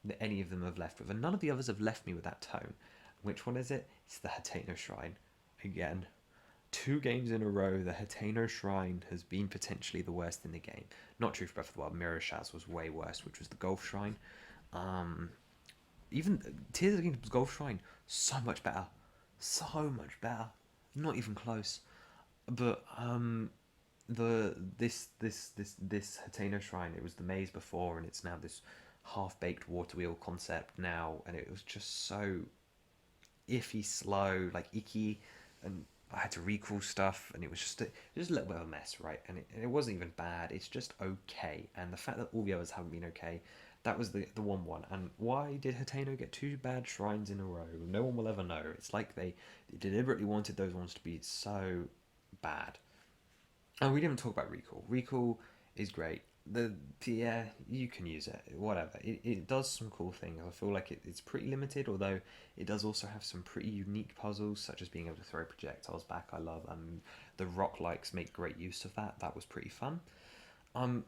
that any of them have left with, and none of the others have left me with that tone. Which one is it? It's the Hateno Shrine. Again, 2 games in a row, the Hateno Shrine has been potentially the worst in the game. Not true for Breath of the Wild. Mirror Shaz was way worse, which was the Golf Shrine. Um, Even Tears of the Kingdom's Golf Shrine, so much better. So much better. Not even close. But the this Hateno Shrine, it was the maze before, and it's now this half-baked water wheel concept now, and it was just so iffy, slow, like icky, and I had to recall stuff, and it was just a little bit of a mess, right? And it wasn't even bad. It's just okay. And the fact that all the others haven't been okay, that was the one. And why did Hateno get two bad shrines in a row? No one will ever know. It's like they deliberately wanted those ones to be so bad. And we didn't talk about recall. Recall is great. Yeah, you can use it. Whatever. It does some cool things. I feel like it's pretty limited, although it does also have some pretty unique puzzles, such as being able to throw projectiles back. I love, and the rock likes make great use of that. That was pretty fun. Um,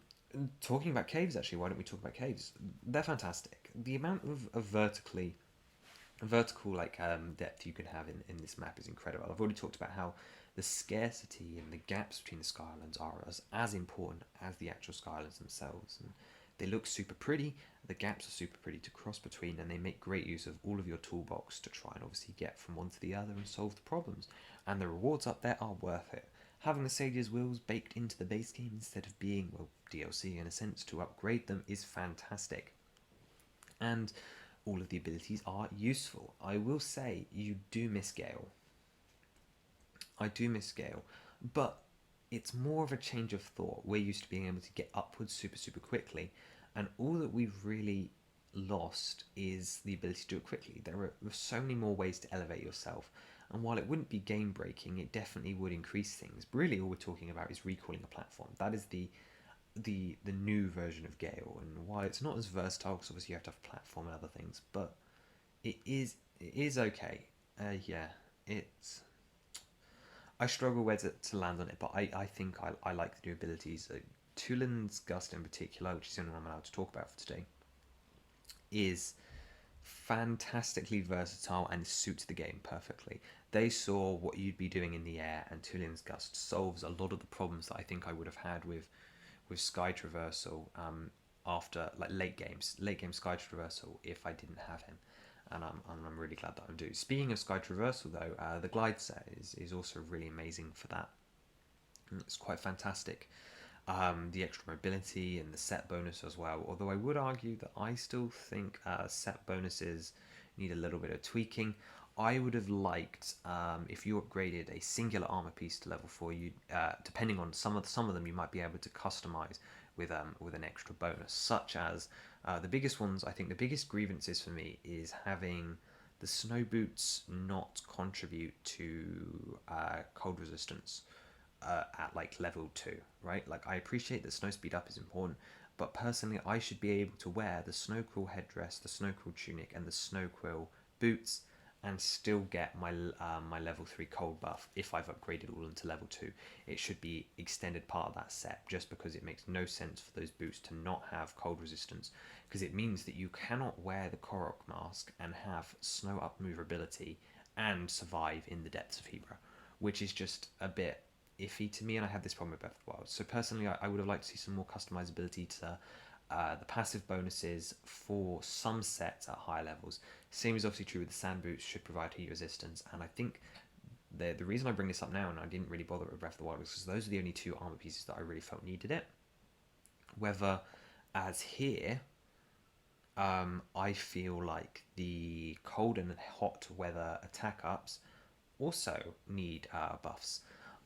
Talking about caves, actually, why don't we talk about caves? They're fantastic. The amount of vertical depth you can have in this map is incredible. I've already talked about how the scarcity and the gaps between the skylands are as important as the actual skylands themselves. And they look super pretty, the gaps are super pretty to cross between, and they make great use of all of your toolbox to try and obviously get from one to the other and solve the problems. And the rewards up there are worth it. Having the Savior's Wills baked into the base game instead of being, well, DLC in a sense to upgrade them is fantastic. And all of the abilities are useful. I will say you do miss Gale. I do miss Gale, but it's more of a change of thought. We're used to being able to get upwards super quickly, and all that we've really lost is the ability to do it quickly. There are so many more ways to elevate yourself, and while it wouldn't be game breaking, it definitely would increase things. Really, all we're talking about is recalling a platform. That is the new version of Gale, and while it's not as versatile, because obviously you have to have a platform and other things, but it is okay. Yeah, it's I struggle where to land on it, but I think I like the new abilities. Tulin's Gust in particular, which is the only one I'm allowed to talk about for today, is fantastically versatile and suits the game perfectly. They saw what you'd be doing in the air, and Tulin's Gust solves a lot of the problems that I think I would have had with Sky Traversal after like late game Sky Traversal if I didn't have him. And I'm really glad that I do. Speaking of Sky Traversal though, the glide set is also really amazing for that. It's quite fantastic. The extra mobility and the set bonus as well. Although I would argue that I still think set bonuses need a little bit of tweaking. I would have liked if you upgraded a singular armor piece to level 4. You depending on some of them, you might be able to customize with an extra bonus, such as the biggest ones. I think the biggest grievances for me is having the snow boots not contribute to cold resistance at like level 2, right? Like, I appreciate that snow speed up is important, but personally I should be able to wear the snow quill headdress, the snow quill tunic, and the snow quill boots and still get my level 3 cold buff if I've upgraded all into level 2. It should be extended part of that set, just because it makes no sense for those boots to not have cold resistance, because it means that you cannot wear the Korok mask and have snow up movability and survive in the depths of Hebra, which is just a bit iffy to me, and I had this problem with Breath of the Wild. So personally, I would have liked to see some more customizability to the passive bonuses for some sets at higher levels. Same is obviously true with the sand boots, should provide heat resistance, and I think the reason I bring this up now and I didn't really bother with Breath of the Wild is because those are the only two armor pieces that I really felt needed it. Whether, as here, I feel like the cold and hot weather attack ups also need buffs.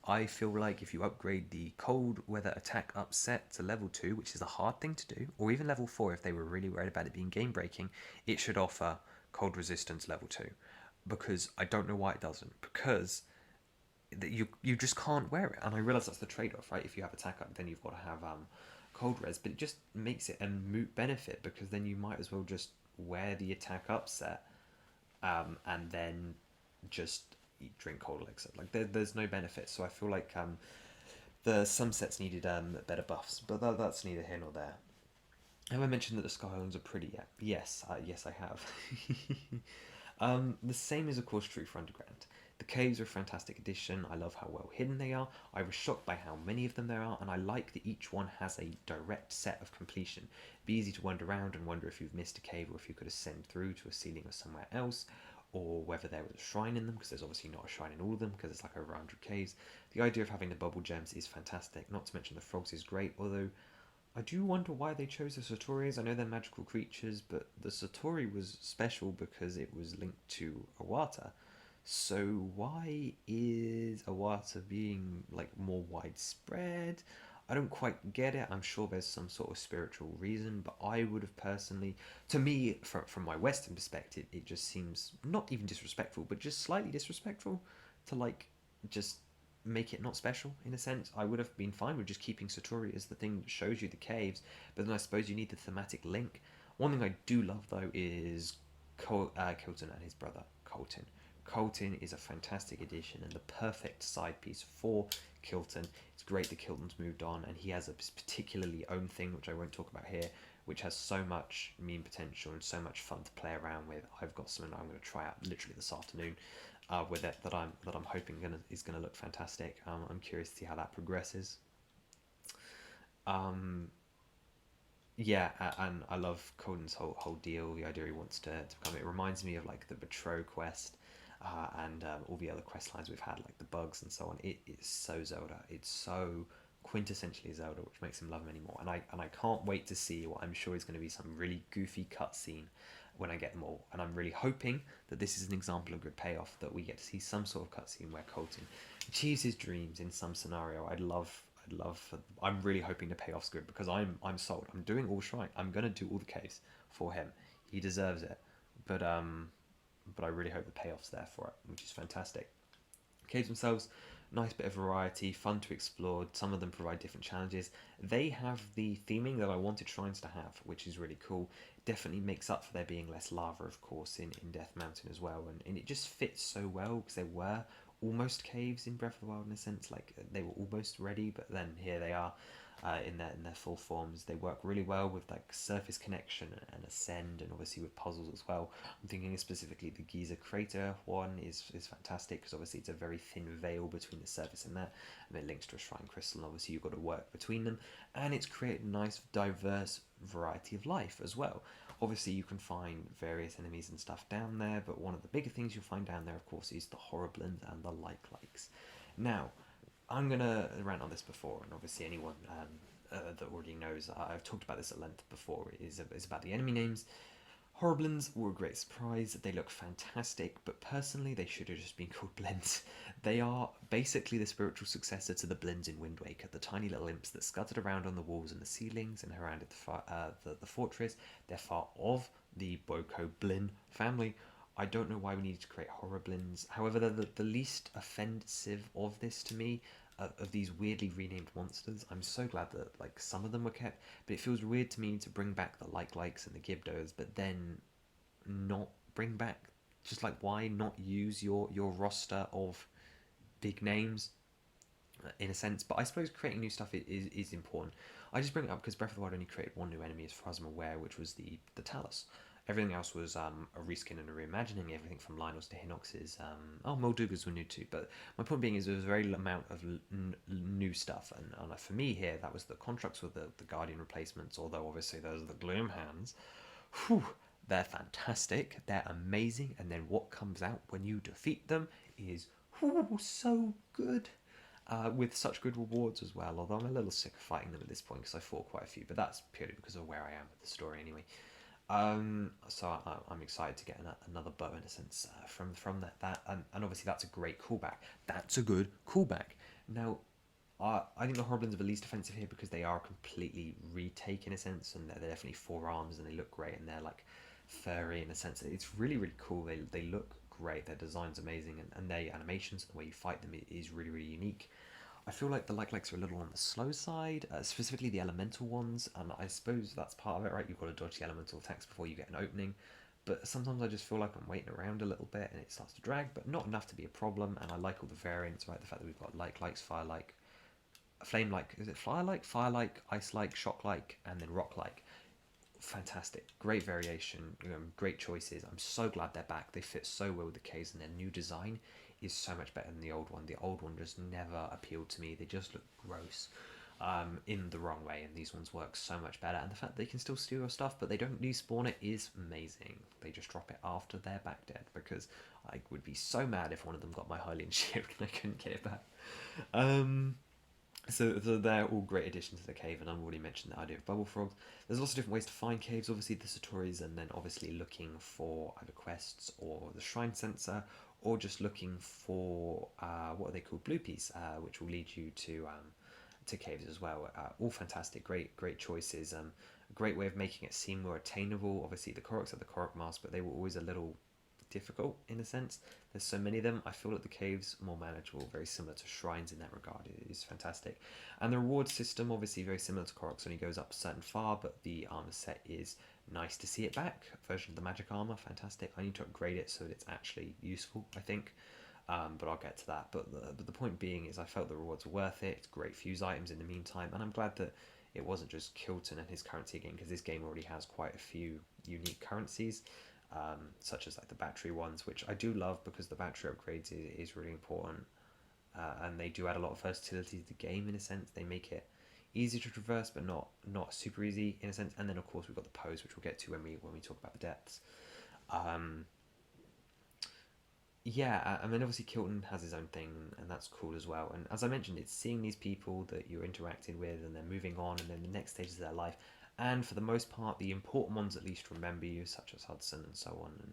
I feel like if you upgrade the cold weather attack up set to level 2, which is a hard thing to do, or even level 4 if they were really worried about it being game breaking, it should offer cold resistance level 2. Because I don't know why it doesn't. Because you just can't wear it. And I realise that's the trade off, right? If you have attack up, then you've got to have cold res, but it just makes it a moot benefit, because then you might as well just wear the attack up set and then just drink cold elixir. Like there's no benefit. So I feel like the some sets needed better buffs, but that's neither here nor there. Have I mentioned that the Skylands are pretty yet? Yes, yes I have. The same is of course true for Underground. The caves are a fantastic addition. I love how well hidden they are. I was shocked by how many of them there are, and I like that each one has a direct set of completion. It'd be easy to wander around and wonder if you've missed a cave, or if you could ascend through to a ceiling or somewhere else, or whether there was a shrine in them, because there's obviously not a shrine in all of them, because it's like over 100 caves. The idea of having the bubble gems is fantastic, not to mention the frogs is great, although I do wonder why they chose the Satorias. I know they're magical creatures, but the Satori was special because it was linked to Awata. So why is Awata being like more widespread? I don't quite get it. I'm sure there's some sort of spiritual reason, but I would have personally, to me, from my Western perspective, it just seems not even disrespectful, but just slightly disrespectful to like just make it not special in a sense. I would have been fine with just keeping Satori as the thing that shows you the caves, but then I suppose you need the thematic link. One thing I do love though is Kilton and his brother Colton. Colton is a fantastic addition and the perfect side piece for Kilton. It's great that Kilton's moved on and he has a particularly own thing which I won't talk about here, which has so much meme potential and so much fun to play around with. I've got something I'm going to try out literally this afternoon with it that I'm hoping is gonna look fantastic. I'm curious to see how that progresses. Um, yeah, and I love Coden's whole deal. The idea he wants to become. It reminds me of like the Betrow quest, and all the other quest lines we've had, like the bugs and so on. It's so Zelda. It's so quintessentially Zelda, which makes him love him anymore. And I can't wait to see what I'm sure is going to be some really goofy cutscene when I get them all. And I'm really hoping that this is an example of good payoff, that we get to see some sort of cutscene where Colton achieves his dreams in some scenario. I'd love. I'm really hoping the payoff's good because I'm sold. I'm doing all right. I'm gonna do all the caves for him. He deserves it. But I really hope the payoff's there for it, which is fantastic. Caves themselves, nice bit of variety, fun to explore. Some of them provide different challenges. They have the theming that I wanted shrines to have, which is really cool. Definitely makes up for there being less lava, of course, in Death Mountain as well. And it just fits so well because there were almost caves in Breath of the Wild in a sense, like they were almost ready, but then here they are in their full forms. They work really well with like surface connection and ascend, and obviously with puzzles as well. I'm thinking specifically the Giza crater one is fantastic because obviously it's a very thin veil between the surface and that, and it links to a shrine crystal. And obviously you've got to work between them, and it's created a nice diverse variety of life as well. Obviously you can find various enemies and stuff down there, but one of the bigger things you'll find down there, of course, is the Horriblins and the Likes. Now, I'm gonna rant on this before, and obviously anyone that already knows, I've talked about this at length before, is about the enemy names. Horriblins were a great surprise. They look fantastic, but personally, they should have just been called Blins. They are basically the spiritual successor to the Blins in Wind Waker, the tiny little imps that scuttered around on the walls and the ceilings and around at the fortress. They're part of the Boko Blin family. I don't know why we needed to create Horriblins. However, they're the least offensive of this to me, of these weirdly renamed monsters. I'm so glad that like some of them were kept, but it feels weird to me to bring back the likes and the Gibdos, but then not bring back, just like why not use your roster of big names in a sense. But I suppose creating new stuff is important. I just bring it up because Breath of the Wild only created one new enemy as far as I'm aware, which was the Talus. Everything else was a reskin and a reimagining. Everything from Lynel's to Hinox's. Moldugas were new too. But my point being is there was a very amount of new stuff. And for me here, that was the contracts with the Guardian replacements. Although obviously those are the Gloom Hands. Whew, they're fantastic. They're amazing. And then what comes out when you defeat them is so good. With such good rewards as well. Although I'm a little sick of fighting them at this point because I fought quite a few. But that's purely because of where I am with the story anyway. So I'm excited to get another bow in a sense from that and obviously that's a great callback. That's a good callback. Now, I think the Horriblins are the least offensive here because they are completely retake in a sense, and they're definitely four arms and they look great and they're like furry in a sense. It's really cool. They look great. Their design's amazing and their animations and the way you fight them is really unique. I feel like the likes are a little on the slow side, specifically the elemental ones, and I suppose that's part of it, right? You've got to dodge the elemental attacks before you get an opening, but sometimes I just feel like I'm waiting around a little bit and it starts to drag, but not enough to be a problem, and I like all the variants, right? The fact that we've got likes, fire-like, flame-like, is it fire-like, ice-like, shock-like, and then rock-like. Fantastic, great variation, great choices. I'm so glad they're back. They fit so well with the caves, and their new design is so much better than the old one. The old one just never appealed to me. They just look gross in the wrong way, and these ones work so much better. And the fact they can still steal your stuff, but they don't despawn it is amazing. They just drop it after they're back dead, because I would be so mad if one of them got my Hylian shield and I couldn't get it back. So they're all great additions to the cave, and I've already mentioned the idea of bubble frogs. There's lots of different ways to find caves. Obviously, the Satori's, and then obviously looking for either quests or the shrine sensor, or just looking for what are they called, blue piece, which will lead you to caves as well. All fantastic, great choices. A great way of making it seem more attainable. Obviously, the Koroks are the Korok mask, but they were always a little difficult in a sense. There's so many of them. I feel like the caves more manageable, very similar to shrines in that regard. It is fantastic, and the reward system obviously very similar to Korok's. Only goes up certain far, but the armor set is nice to see it back. Version of the magic armor, fantastic. I need to upgrade it so that it's actually useful, I think. But I'll get to that. But the point being is, I felt the rewards were worth it. It's great fuse items in the meantime, and I'm glad that it wasn't just Kilton and his currency again, because this game already has quite a few unique currencies, such as like the battery ones, which I do love because the battery upgrades is really important, and they do add a lot of versatility to the game in a sense. They make it easy to traverse, but not super easy in a sense. And then of course we've got the pose, which we'll get to when we talk about the depths. Um, yeah, I mean, obviously Kilton has his own thing, and that's cool as well. And as I mentioned, it's seeing these people that you're interacting with, and they're moving on, and then the next stages of their life. And for the most part, the important ones at least remember you, such as Hudson and so on,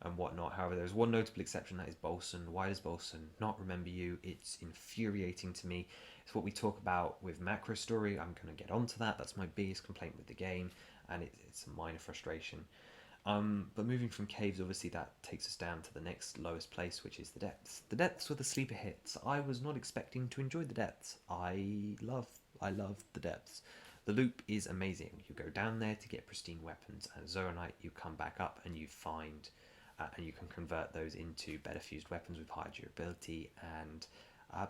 and whatnot. However, there's one notable exception, that is Bolson. Why does Bolson not remember you? It's infuriating to me. It's what we talk about with macro story. I'm going to get onto that. That's my biggest complaint with the game, and it's a minor frustration. But moving from caves, obviously that takes us down to the next lowest place, which is the depths. The depths were the sleeper hits. I was not expecting to enjoy the depths. I love the depths. The loop is amazing. You go down there to get pristine weapons, and Zoronite, you come back up and you find, and you can convert those into better fused weapons with higher durability and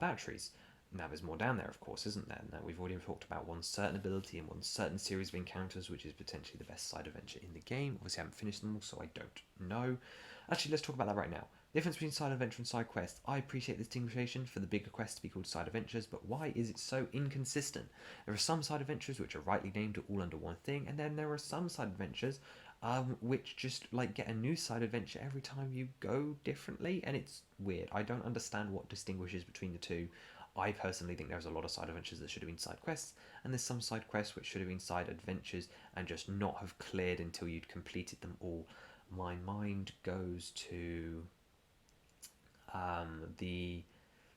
batteries. Now there's more down there, of course, isn't there? Now we've already talked about one certain ability and one certain series of encounters, which is potentially the best side adventure in the game. Obviously, I haven't finished them all, so I don't know. Actually, let's talk about that right now. The difference between side adventure and side quest. I appreciate the distinction for the bigger quests to be called side adventures, but why is it so inconsistent? There are some side adventures which are rightly named all under one thing, and then there are some side adventures which just like get a new side adventure every time you go differently, and it's weird. I don't understand what distinguishes between the two. I personally think there's a lot of side adventures that should have been side quests, and there's some side quests which should have been side adventures and just not have cleared until you'd completed them all. My mind goes to the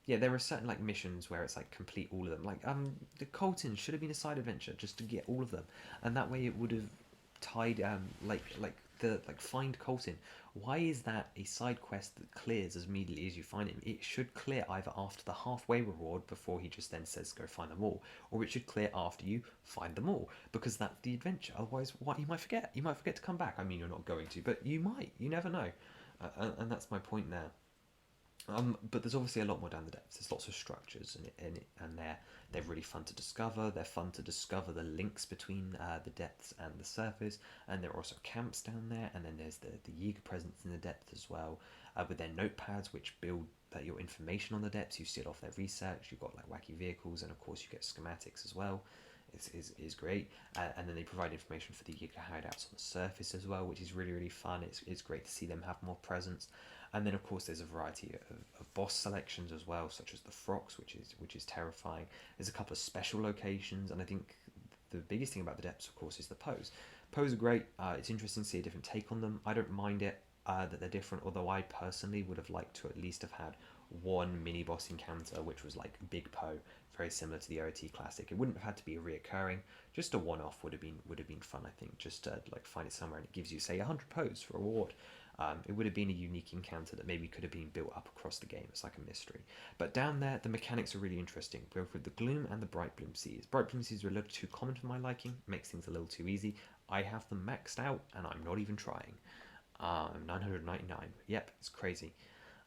yeah, there are certain like missions where it's like complete all of them. Like the Colton should have been a side adventure just to get all of them, and that way it would have tied like the like find Colton. Why is that a side quest that clears as immediately as you find him? It should clear either after the halfway reward before he just then says go find them all, or it should clear after you find them all, because that's the adventure. Otherwise, what you might forget. You might forget to come back. I mean, you're not going to, but you might. You never know, and that's my point there. But there's obviously a lot more down the depths. There's lots of structures, and they're really fun to discover. They're fun to discover the links between the depths and the surface, and there are also camps down there. And then there's the Yiga presence in the depth as well, with their notepads which build your information on the depths. You see it off their research. You've got like wacky vehicles, and of course you get schematics as well. Is great, and then they provide information for the Yiga hideouts on the surface as well, which is really fun. It's great to see them have more presence. And then of course there's a variety of boss selections as well, such as the Frogs, which is terrifying. There's a couple of special locations, and I think the biggest thing about the depths, of course, is the pose. Pose are great. It's interesting to see a different take on them. I don't mind it that they're different, although I personally would have liked to at least have had one mini boss encounter, which was like Big Poe, very similar to the OT classic. It wouldn't have had to be a reoccurring. Just a one-off would have been fun. I think just to like find it somewhere and it gives you say 100 pose for a reward. It would have been a unique encounter that maybe could have been built up across the game. It's like a mystery. But down there, the mechanics are really interesting, both with the Gloom and the Bright Bloom Seas. Bright Bloom Seas are a little too common for my liking, makes things a little too easy. I have them maxed out, and I'm not even trying. 999. Yep, it's crazy.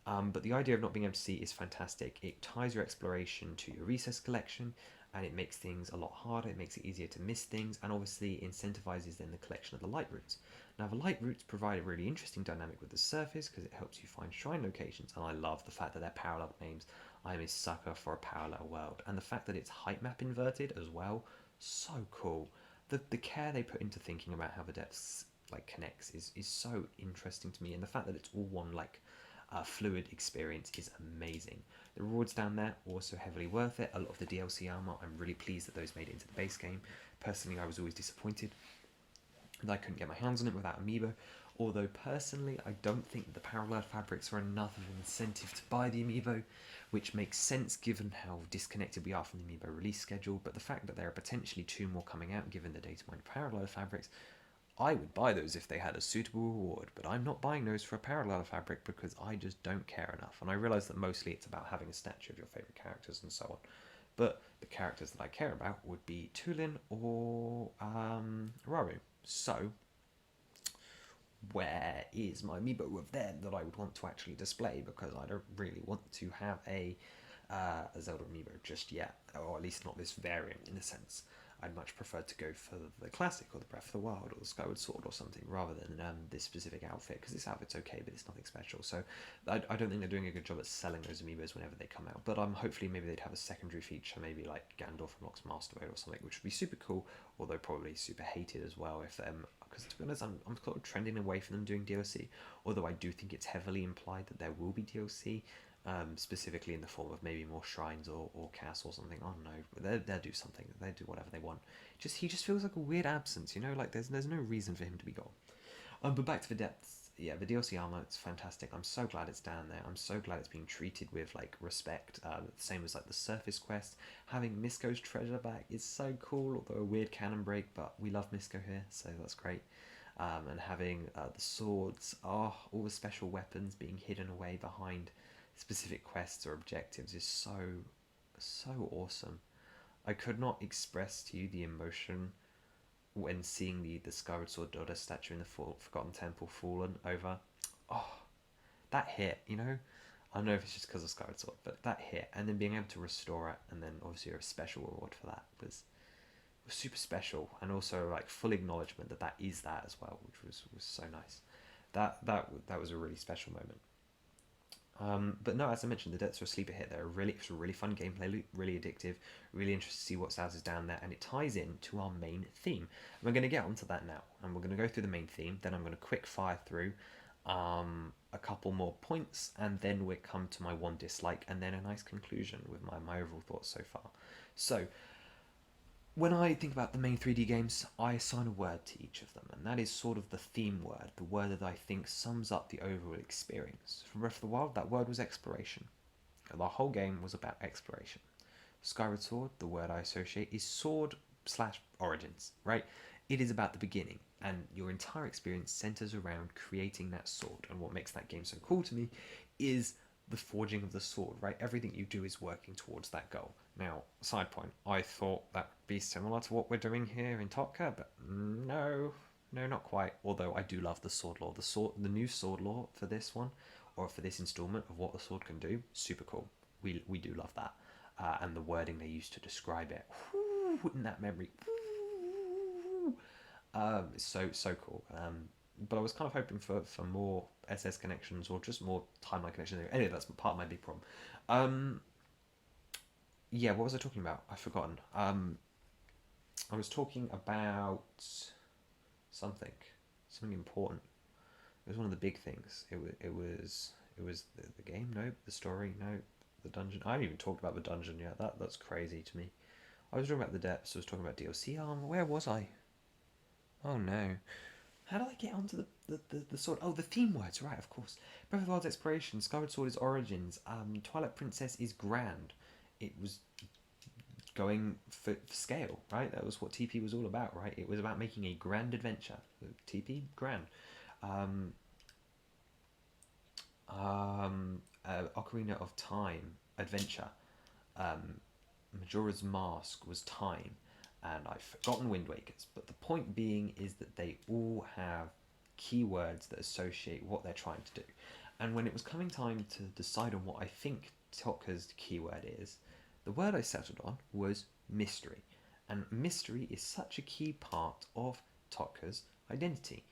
But the idea of not being able to see is fantastic. It ties your exploration to your recess collection, and it makes things a lot harder. It makes it easier to miss things, and obviously incentivizes then the collection of the light routes. Now, the light routes provide a really interesting dynamic with the surface because it helps you find shrine locations, and I love the fact that they're parallel names. I'm a sucker for a parallel world, and the fact that it's height map inverted as well, so cool. The care they put into thinking about how the depths like connects is so interesting to me, and the fact that it's all one like fluid experience is amazing. The rewards down there also heavily worth it. A lot of the DLC armor, I'm really pleased that those made it into the base game. Personally, I was always disappointed that I couldn't get my hands on it without amiibo. Although personally, I don't think that the parallel fabrics are enough of an incentive to buy the amiibo, which makes sense given how disconnected we are from the amiibo release schedule. But the fact that there are potentially 2 more coming out, given the data mine parallel fabrics, I would buy those if they had a suitable reward, but I'm not buying those for a parallel fabric because I just don't care enough. And I realise that mostly it's about having a statue of your favourite characters and so on. But the characters that I care about would be Tulin or Raru. So, where is my amiibo of them that I would want to actually display? Because I don't really want to have a Zelda amiibo just yet, or at least not this variant in a sense. I'd much prefer to go for the classic or the Breath of the Wild or the Skyward Sword or something rather than this specific outfit, because this outfit's okay but it's nothing special. So I don't think they're doing a good job at selling those amiibos whenever they come out, but hopefully maybe they'd have a secondary feature, maybe like Gandalf unlocks Master Mode or something, which would be super cool, although probably super hated as well if because to be honest I'm sort of trending away from them doing DLC, although I do think it's heavily implied that there will be DLC. Specifically in the form of maybe more shrines or castles or something. I don't know. They'll do something. They do whatever they want. He just feels like a weird absence, you know. Like there's no reason for him to be gone. But back to the depths. Yeah, the DLC armor, it's fantastic. I'm so glad it's down there. I'm so glad it's being treated with like respect. The same as like the surface quest. Having Misko's treasure back is so cool. Although a weird cannon break, but we love Misko here, so that's great. And having the swords, all the special weapons being hidden away behind specific quests or objectives is so awesome. I could not express to you the emotion when seeing the Skyward Sword Dodder statue in the Forgotten Temple fallen over. Oh, that hit, you know? I don't know if it's just because of Skyward Sword, but that hit, and then being able to restore it, and then obviously a special reward for that was super special, and also like full acknowledgement that that is that as well, which was so nice. That was a really special moment. But no, as I mentioned, the depths are a sleeper hit. It's a really fun gameplay loop, really addictive, really interested to see what else is down there, and it ties in to our main theme. And we're going to get onto that now, and we're going to go through the main theme, then I'm going to quick fire through a couple more points, and then we come to my one dislike, and then a nice conclusion with my overall thoughts so far. So, when I think about the main 3D games, I assign a word to each of them, and that is sort of the theme word, the word that I think sums up the overall experience. From Breath of the Wild, that word was exploration. The whole game was about exploration. Skyward Sword, the word I associate, is sword/origins, right? It is about the beginning, and your entire experience centers around creating that sword, and what makes that game so cool to me is the forging of the sword, right? Everything you do is working towards that goal. Now, side point, I thought that would be similar to what we're doing here in Topka, but no, not quite. Although I do love the sword lore. The new sword lore for this one, or for this installment of what the sword can do, super cool. We do love that. And the wording they used to describe it, in that memory, so cool. But I was kind of hoping for more SS connections or just more timeline connections. Anyway, that's part of my big problem. Yeah, what was I talking about? I've forgotten. I was talking about something important. It was one of the big things. It was the game. No, the story. No, the dungeon. I haven't even talked about the dungeon yet. That's crazy to me. I was talking about the depths. I was talking about DLC. Where was I? Oh no. How did I get onto the sword? Oh, the theme words, right, of course. Breath of the Wild's exploration, Skyward Sword is origins, Twilight Princess is grand. It was going for scale, right? That was what TP was all about, right? It was about making a grand adventure. TP, grand. Ocarina of Time, adventure. Majora's Mask was time. And I've forgotten Wind Waker's, but the point being is that they all have keywords that associate what they're trying to do. And when it was coming time to decide on what I think Topka's keyword is, the word I settled on was mystery. And mystery is such a key part of Topka's identity.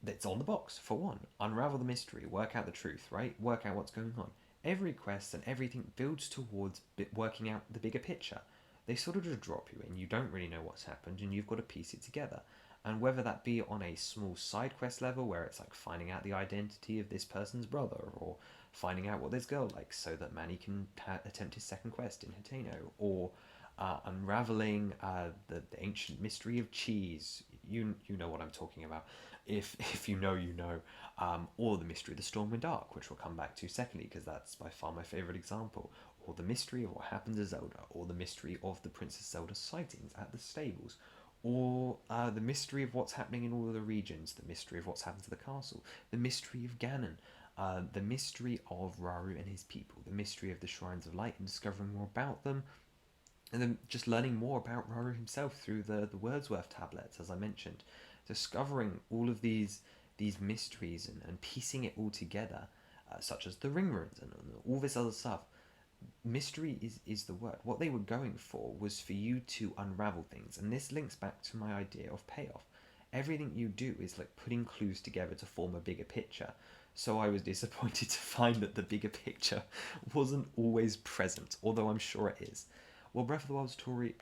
That's on the box, for one. Unravel the mystery, work out the truth, right? Work out what's going on. Every quest and everything builds towards working out the bigger picture. They sort of just drop you in. You don't really know what's happened, and you've got to piece it together. And whether that be on a small side quest level where it's like finding out the identity of this person's brother, or finding out what this girl likes so that Manny can attempt his second quest in Hateno, or unraveling the ancient mystery of cheese. You know what I'm talking about. If you know, you know. Or the mystery of the Stormwind Arc, which we'll come back to secondly, because that's by far my favourite example. Or the mystery of what happened to Zelda, or the mystery of the Princess Zelda sightings at the stables, or the mystery of what's happening in all of the regions, the mystery of what's happened to the castle, the mystery of Ganon, the mystery of Rauru and his people, the mystery of the Shrines of Light and discovering more about them, and then just learning more about Rauru himself through the Wordsworth tablets, as I mentioned, discovering all of these mysteries and piecing it all together, such as the ring runes and all this other stuff. Mystery is the word. What they were going for was for you to unravel things, and this links back to my idea of payoff. Everything you do is like putting clues together to form a bigger picture. So I was disappointed to find that the bigger picture wasn't always present, although I'm sure it is. Well, Breath of the Wild story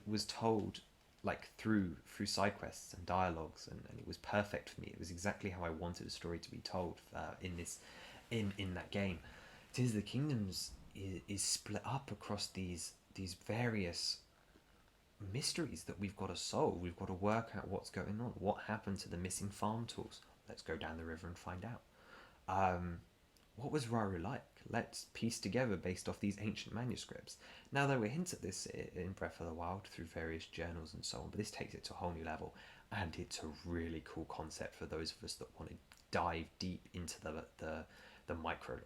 was told like through side quests and dialogues, and it was perfect for me. It was exactly how I wanted a story to be told in that game. Tears of the Kingdoms is split up across these various mysteries that we've got to solve. We've got to work out what's going on. What happened to the missing farm tools? Let's go down the river and find out. What was Rauru like? Let's piece together based off these ancient manuscripts. Now, there were hints at this in Breath of the Wild through various journals and so on, but this takes it to a whole new level, and it's a really cool concept for those of us that want to dive deep into the micro lore.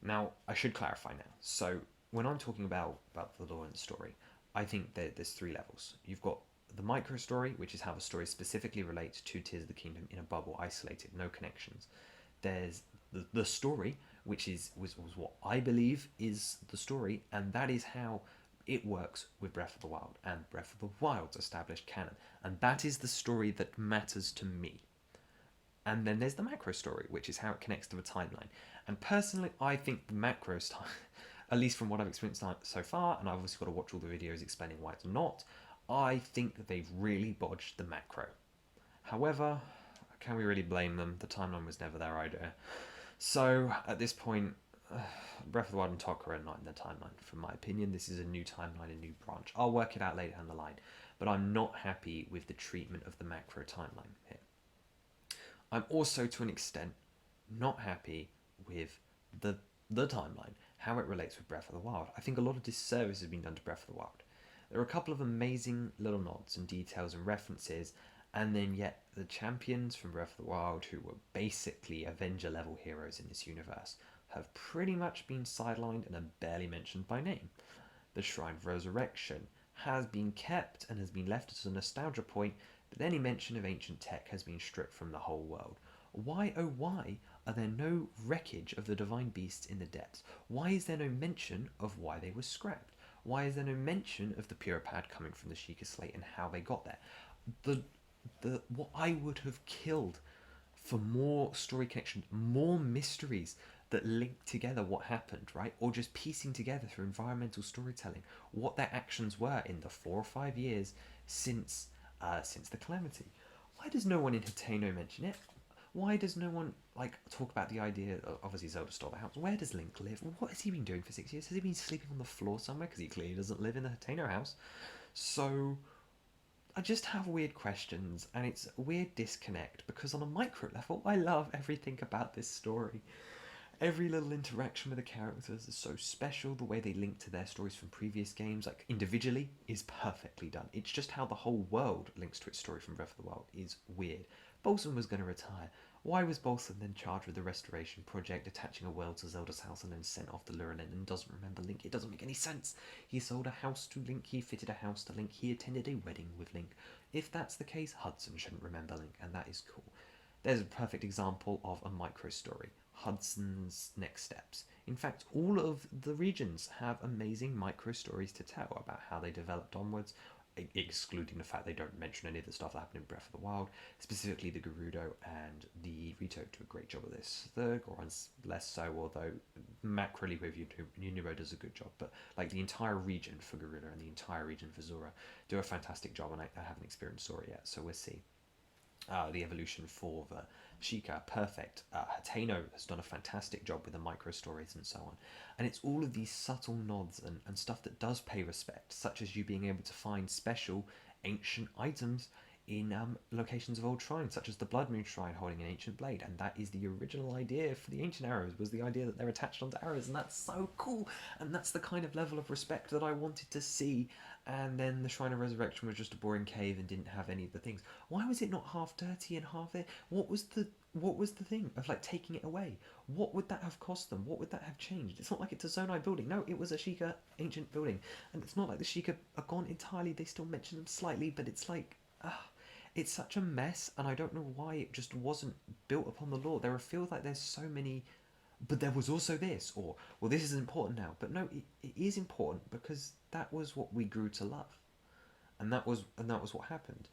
Now, I should clarify now. So, when I'm talking about the lore and the story, I think that there's three levels. You've got the micro story, which is how the story specifically relates to Tears of the Kingdom in a bubble, isolated, no connections. There's the story, which was what I believe is the story, and that is how it works with Breath of the Wild, and Breath of the Wild's established canon, and that is the story that matters to me. And then there's the macro story, which is how it connects to the timeline. And personally, I think the macro style, at least from what I've experienced so far, and I've obviously got to watch all the videos explaining why it's not, I think that they've really bodged the macro. However, can we really blame them? The timeline was never their idea. So, at this point, Breath of the Wild and Tokka are not in the timeline. From my opinion, this is a new timeline, a new branch. I'll work it out later down the line, but I'm not happy with the treatment of the macro timeline here. I'm also, to an extent, not happy with the timeline, how it relates with Breath of the Wild. I think a lot of disservice has been done to Breath of the Wild. There are a couple of amazing little nods and details and references, and then yet the champions from Breath of the Wild, who were basically Avenger-level heroes in this universe, have pretty much been sidelined and are barely mentioned by name. The Shrine of Resurrection has been kept and has been left as a nostalgia point, but any mention of ancient tech has been stripped from the whole world. Why, oh why, are there no wreckage of the divine beasts in the depths? Why is there no mention of why they were scrapped? Why is there no mention of the Puripad coming from the Sheikah Slate and how they got there? What I would have killed for more story connections, more mysteries that link together what happened, right? Or just piecing together through environmental storytelling what their actions were in the 4 or 5 years since the calamity. Why does no one in Hateno mention it? Why does no one talk about the idea of, obviously Zelda stole the house? Where does Link live? What has he been doing for 6 years? Has he been sleeping on the floor somewhere? Because he clearly doesn't live in the Hateno house. So I just have weird questions, and it's a weird disconnect, because on a micro level, I love everything about this story. Every little interaction with the characters is so special. The way they link to their stories from previous games, like individually, is perfectly done. It's just how the whole world links to its story from Breath of the Wild is weird. Bolson was going to retire. Why was Bolson then charged with the restoration project, attaching a world to Zelda's house and then sent off to Lurelin and doesn't remember Link? It doesn't make any sense. He sold a house to Link, he fitted a house to Link, he attended a wedding with Link. If that's the case, Hudson shouldn't remember Link, and that is cool. There's a perfect example of a micro story. Hudson's next steps. In fact, all of the regions have amazing micro stories to tell about how they developed onwards, excluding the fact they don't mention any of the stuff that happened in Breath of the Wild. Specifically, the Gerudo and the Rito do a great job of this. The Gorons less so, although macroly with Uniro does a good job. But like the entire region for Gerudo and the entire region for Zora do a fantastic job, and I haven't experienced Zora yet, so we'll see. the evolution for the Sheikah, perfect. Hateno has done a fantastic job with the micro stories and so on. And it's all of these subtle nods and stuff that does pay respect, such as you being able to find special ancient items in locations of old shrines, such as the Blood Moon Shrine holding an ancient blade, and that is the original idea for the ancient arrows, was the idea that they're attached onto arrows, and that's so cool, and that's the kind of level of respect that I wanted to see. And then the Shrine of Resurrection was just a boring cave and didn't have any of the things. Why was it not half dirty and half there? What was the thing of like taking it away? What would that have cost them? What would that have changed? It's not like it's a Zonai building. No, it was a Sheikah ancient building, and it's not like the Sheikah are gone entirely. They still mention them slightly, but it's like, it's such a mess, and I don't know why it just wasn't built upon the lore. There feels like there's so many, but there was also this, or well, this is important now. But no, it is important because that was what we grew to love, and that was what happened.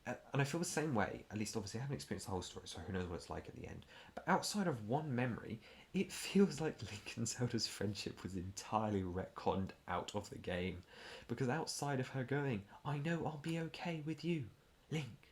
And I feel the same way. At least, obviously, I haven't experienced the whole story, so who knows what it's like at the end. But outside of one memory, it feels like Link and Zelda's friendship was entirely retconned out of the game, because outside of her going, "I know I'll be okay with you, Link,"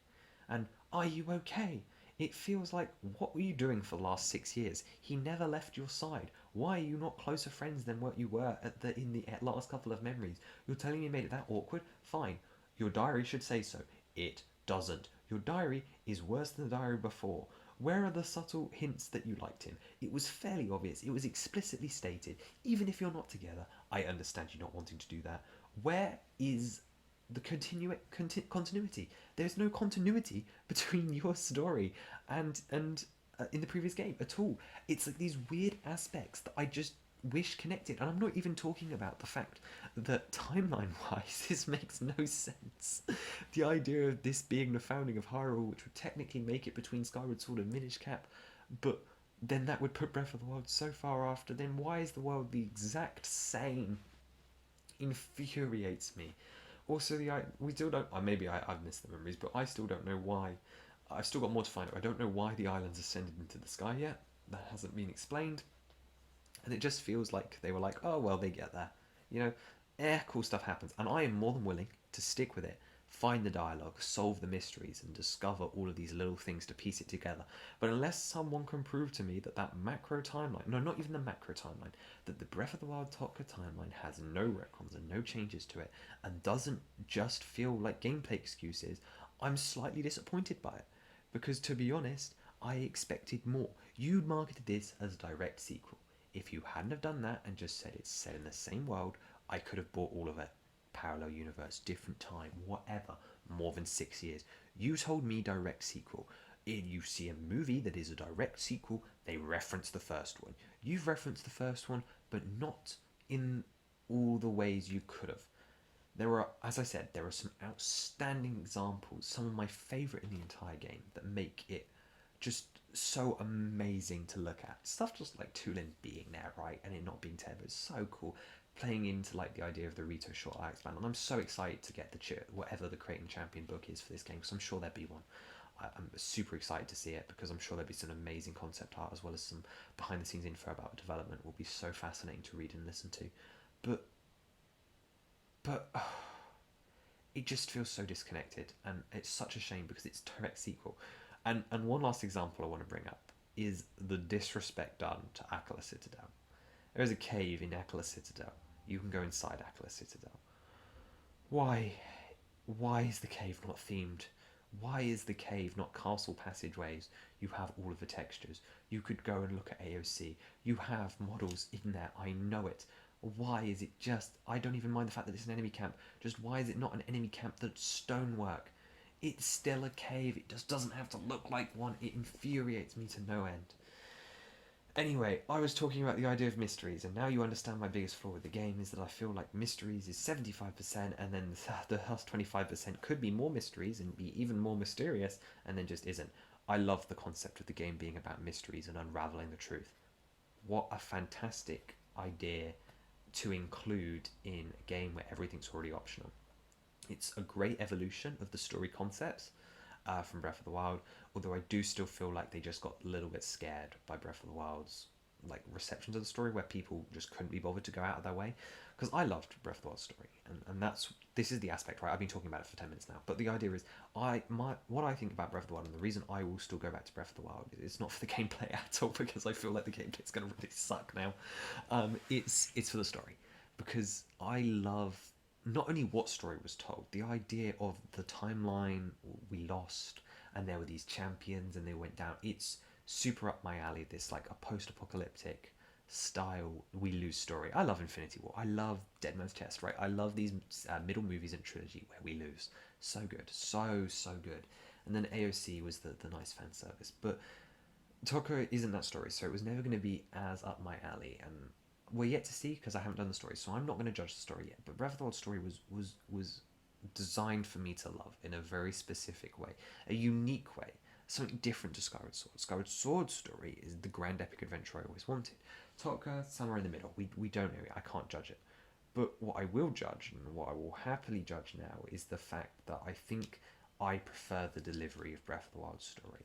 and "Are you okay?" It feels like, what were you doing for the last 6 years? He never left your side. Why are you not closer friends than what you were in the last couple of memories? You're telling me you made it that awkward? Fine. Your diary should say so. It doesn't. Your diary is worse than the diary before. Where are the subtle hints that you liked him? It was fairly obvious. It was explicitly stated. Even if you're not together, I understand you not wanting to do that. Where is the continuity? There's no continuity between your story and in the previous game at all. It's like these weird aspects that I just wish connected, and I'm not even talking about the fact that timeline wise this makes no sense. The idea of this being the founding of Hyrule, which would technically make it between Skyward Sword and Minish Cap, but then that would put Breath of the Wild so far after. Then why is the world the exact same? Infuriates me. Also, we still don't. Maybe I've missed the memories, but I still don't know why. I've still got more to find out. I don't know why the islands ascended into the sky yet. That hasn't been explained, and it just feels like they were like, "Oh well, they get there." You know, cool stuff happens, and I am more than willing to stick with it, find the dialogue, solve the mysteries, and discover all of these little things to piece it together. But unless someone can prove to me that that macro timeline, no, not even the macro timeline, that the Breath of the Wild Topka timeline has no retcons and no changes to it, and doesn't just feel like gameplay excuses, I'm slightly disappointed by it. Because to be honest, I expected more. You marketed this as a direct sequel. If you hadn't have done that and just said it's set in the same world, I could have bought all of it. Parallel universe, different time, whatever. More than 6 years. You told me direct sequel. You see a movie that is a direct sequel, they reference the first one. You've referenced the first one, but not in all the ways you could have. There are, as I said, there are some outstanding examples, some of my favourite in the entire game, that make it just so amazing to look at. Stuff just like Tulin being there, right, and it not being tethered is so cool. Playing into like the idea of the Rito short Alex band, and I'm so excited to get whatever the Creating Champion book is for this game, because I'm sure there'll be one. I'm super excited to see it because I'm sure there'll be some amazing concept art as well as some behind the scenes info about development. Will be so fascinating to read and listen to, but it just feels so disconnected, and it's such a shame because it's a direct sequel. And one last example I want to bring up is the disrespect done to Akala Citadel. There is a cave in Akala Citadel. You can go inside Akala Citadel. Why? Why is the cave not themed? Why is the cave not castle passageways? You have all of the textures. You could go and look at AOC. You have models in there. I know it. Why is it just... I don't even mind the fact that it's an enemy camp. Just why is it not an enemy camp that's stonework? It's still a cave. It just doesn't have to look like one. It infuriates me to no end. Anyway, I was talking about the idea of mysteries, and now you understand my biggest flaw with the game is that I feel like mysteries is 75%, and then the last 25% could be more mysteries and be even more mysterious, and then just isn't. I love the concept of the game being about mysteries and unraveling the truth. What a fantastic idea to include in a game where everything's already optional. It's a great evolution of the story concepts from Breath of the Wild, although I do still feel like they just got a little bit scared by Breath of the Wild's like receptions of the story where people just couldn't be bothered to go out of their way. Because I loved Breath of the Wild story, and this is the aspect, right? I've been talking about it for 10 minutes now, but the idea is what I think about Breath of the Wild, and the reason I will still go back to Breath of the Wild is not for the gameplay at all, because I feel like the gameplay's going to really suck now. It's for the story, because I love not only what story was told, the idea of the timeline we lost, and there were these champions and they went down. It's super up my alley. This like a post-apocalyptic style we lose story. I love Infinity War. I love Dead Man's Chest. Right. I love these middle movies and trilogy where we lose. So good. So good. And then AOC was the nice fan service. But Tokyo isn't that story, so it was never going to be as up my alley, and we're yet to see because I haven't done the story, so I'm not going to judge the story yet. But Breath of the Wild story was designed for me to love in a very specific way, a unique way, something different to Skyward Sword. Skyward Sword's story is the grand epic adventure I always wanted. Tokyo, somewhere in the middle. We don't know it. I can't judge it. But what I will judge, and what I will happily judge now, is the fact that I think I prefer the delivery of Breath of the Wild story.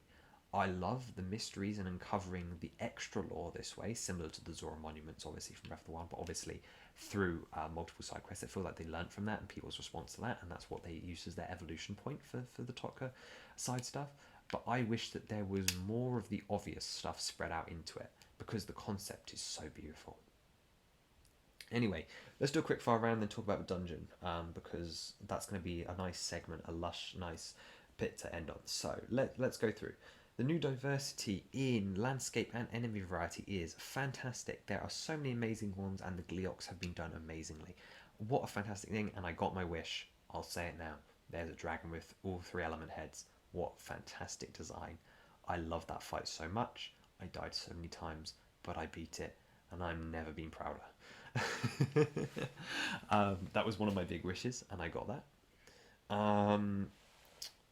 I love the mysteries and uncovering the extra lore this way, similar to the Zora monuments, obviously from Breath of the Wild, but obviously through multiple side quests. I feel like they learned from that and people's response to that, and that's what they use as their evolution point for the Tokka side stuff. But I wish that there was more of the obvious stuff spread out into it, because the concept is so beautiful. Anyway, let's do a quick fire round, then talk about the dungeon, because that's going to be a nice segment, a lush, nice bit to end on. So let's go through. The new diversity in landscape and enemy variety is fantastic. There are so many amazing ones, and the Gleeoks have been done amazingly. What a fantastic thing, and I got my wish. I'll say it now. There's a dragon with all 3 element heads. What fantastic design. I love that fight so much. I died so many times, but I beat it, and I've never been prouder. That was one of my big wishes, and I got that.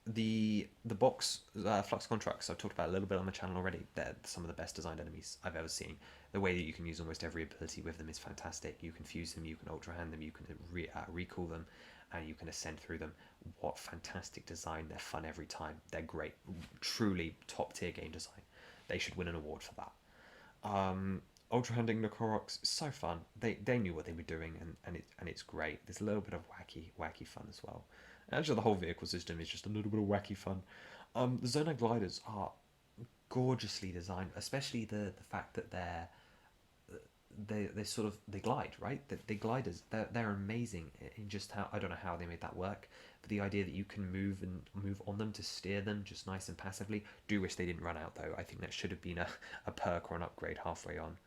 The box flux contracts I've talked about a little bit on the channel already. They're some of the best designed enemies I've ever seen. The way that you can use almost every ability with them is fantastic. You can fuse them, you can ultra hand them, you can recall them, and you can ascend through them. What fantastic design. They're fun every time. They're great. Truly top tier game design. They should win an award for that. Ultra handing the Koroks, so fun. They knew what they were doing, and it's great. There's a little bit of wacky fun as well. Actually, the whole vehicle system is just a little bit of wacky fun. The Zonai gliders are gorgeously designed, especially the fact that they sort of they glide, right? They gliders, they're amazing in just how, I don't know how they made that work, but the idea that you can move on them to steer them just nice and passively. Do wish they didn't run out though. I think that should have been a perk or an upgrade halfway on.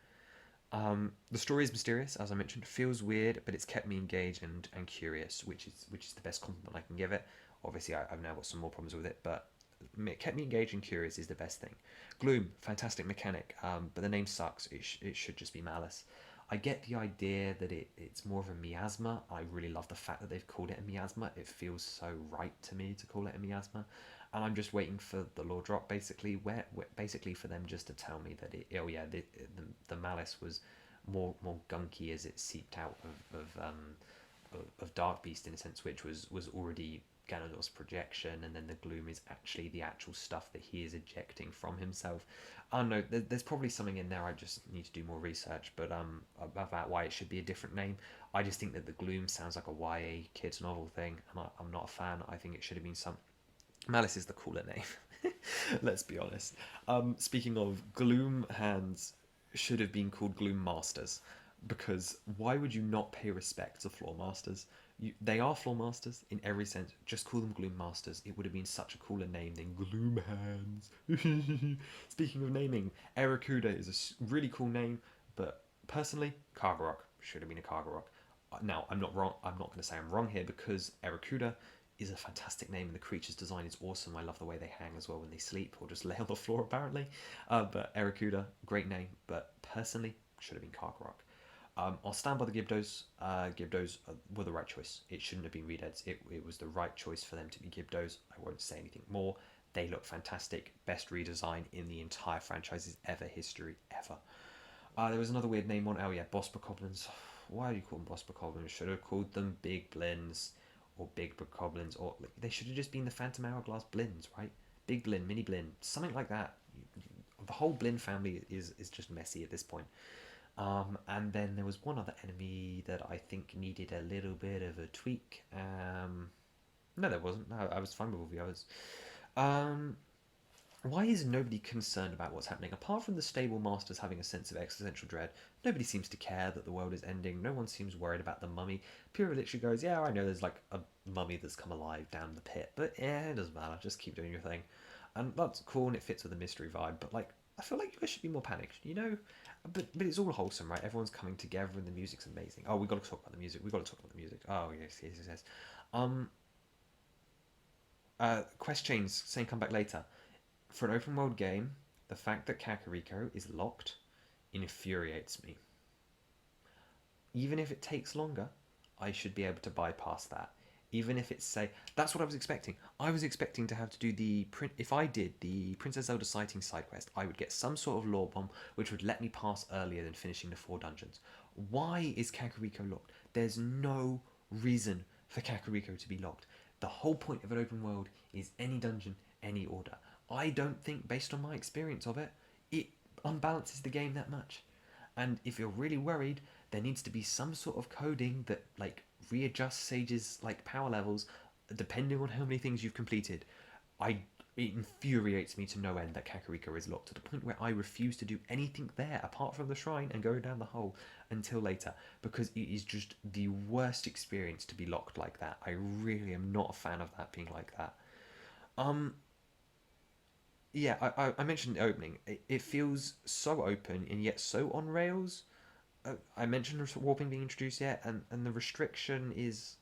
The story is mysterious, as I mentioned. Feels weird, but it's kept me engaged and curious, which is the best compliment I can give it. Obviously, I've now got some more problems with it, but it kept me engaged and curious is the best thing. Gloom, fantastic mechanic, but the name sucks. It should just be Malice. I get the idea that it's more of a miasma. I really love the fact that they've called it a miasma. It feels so right to me to call it a miasma. And I'm just waiting for the lore drop, basically, basically for them just to tell me that the Malice was more gunky as it seeped out of Dark Beast in a sense, which was already Ganondorf's projection, and then the Gloom is actually the actual stuff that he is ejecting from himself. I don't know, there's probably something in there. I just need to do more research, but about why it should be a different name. I just think that the Gloom sounds like a YA kids novel thing, and I'm not a fan. I think it should have been some. Malice is the cooler name. Let's be honest. Speaking of, Gloom hands should have been called Gloom Masters, because why would you not pay respect to Floor Masters? They are Floor Masters in every sense. Just call them Gloom Masters. It would have been such a cooler name than Gloom Hands. Speaking of naming, Erakuda is a really cool name, but personally, Kargarok should have been a Kargarok. Now, I'm not wrong. I'm not going to say I'm wrong here, because Erakuda is a fantastic name, and the creature's design is awesome. I love the way they hang as well when they sleep, or just lay on the floor apparently. But Erakuda, great name, but personally, should have been Kargarok. I'll stand by the Gibdos. Gibdos were the right choice. It shouldn't have been Redeads. It was the right choice for them to be Gibdos. I won't say anything more. They look fantastic. Best redesign in the entire franchise's history ever. There was another weird name on. Oh yeah, Boss Bokoblins. Why do you call them Boss Bokoblins? Should have called them Big Blins, or Big Bokoblins, or they should have just been the Phantom Hourglass Blins, right? Big Blin, Mini Blin, something like that. the whole Blinn family is just messy at this point. And then there was one other enemy that I think needed a little bit of a tweak. No, there wasn't. No, I was fine with all the others. Um, why is nobody concerned about what's happening? Apart from the stable masters having a sense of existential dread, nobody seems to care that the world is ending. No one seems worried about the mummy. Pyrrha literally goes, yeah, I know there's like a mummy that's come alive down the pit, but yeah, it doesn't matter. Just keep doing your thing. And that's cool and it fits with the mystery vibe, but like, I feel like you guys should be more panicked, you know? But it's all wholesome, right? Everyone's coming together and the music's amazing. Oh, we got to talk about the music. We got to talk about the music. Oh, yes, yes, yes, yes. Um, Quest chains saying come back later. For an open world game, the fact that Kakariko is locked infuriates me. Even if it takes longer, I should be able to bypass that. Even if it's say that's what I was expecting. I was expecting to have to do the print. If I did the Princess Zelda sighting side quest, I would get some sort of lore bomb which would let me pass earlier than finishing the 4 dungeons. Why is Kakariko locked? There's no reason for Kakariko to be locked. The whole point of an open world is any dungeon, any order. I don't think, based on my experience of it, it unbalances the game that much. And if you're really worried, there needs to be some sort of coding that like readjusts Sage's like power levels depending on how many things you've completed. I It infuriates me to no end that Kakariko is locked to the point where I refuse to do anything there apart from the shrine and go down the hole until later because it is just the worst experience to be locked like that. I really am not a fan of that being like that. Um, yeah, I mentioned the opening. It feels so open and yet so on rails. I mentioned warping being introduced yet, and the restriction is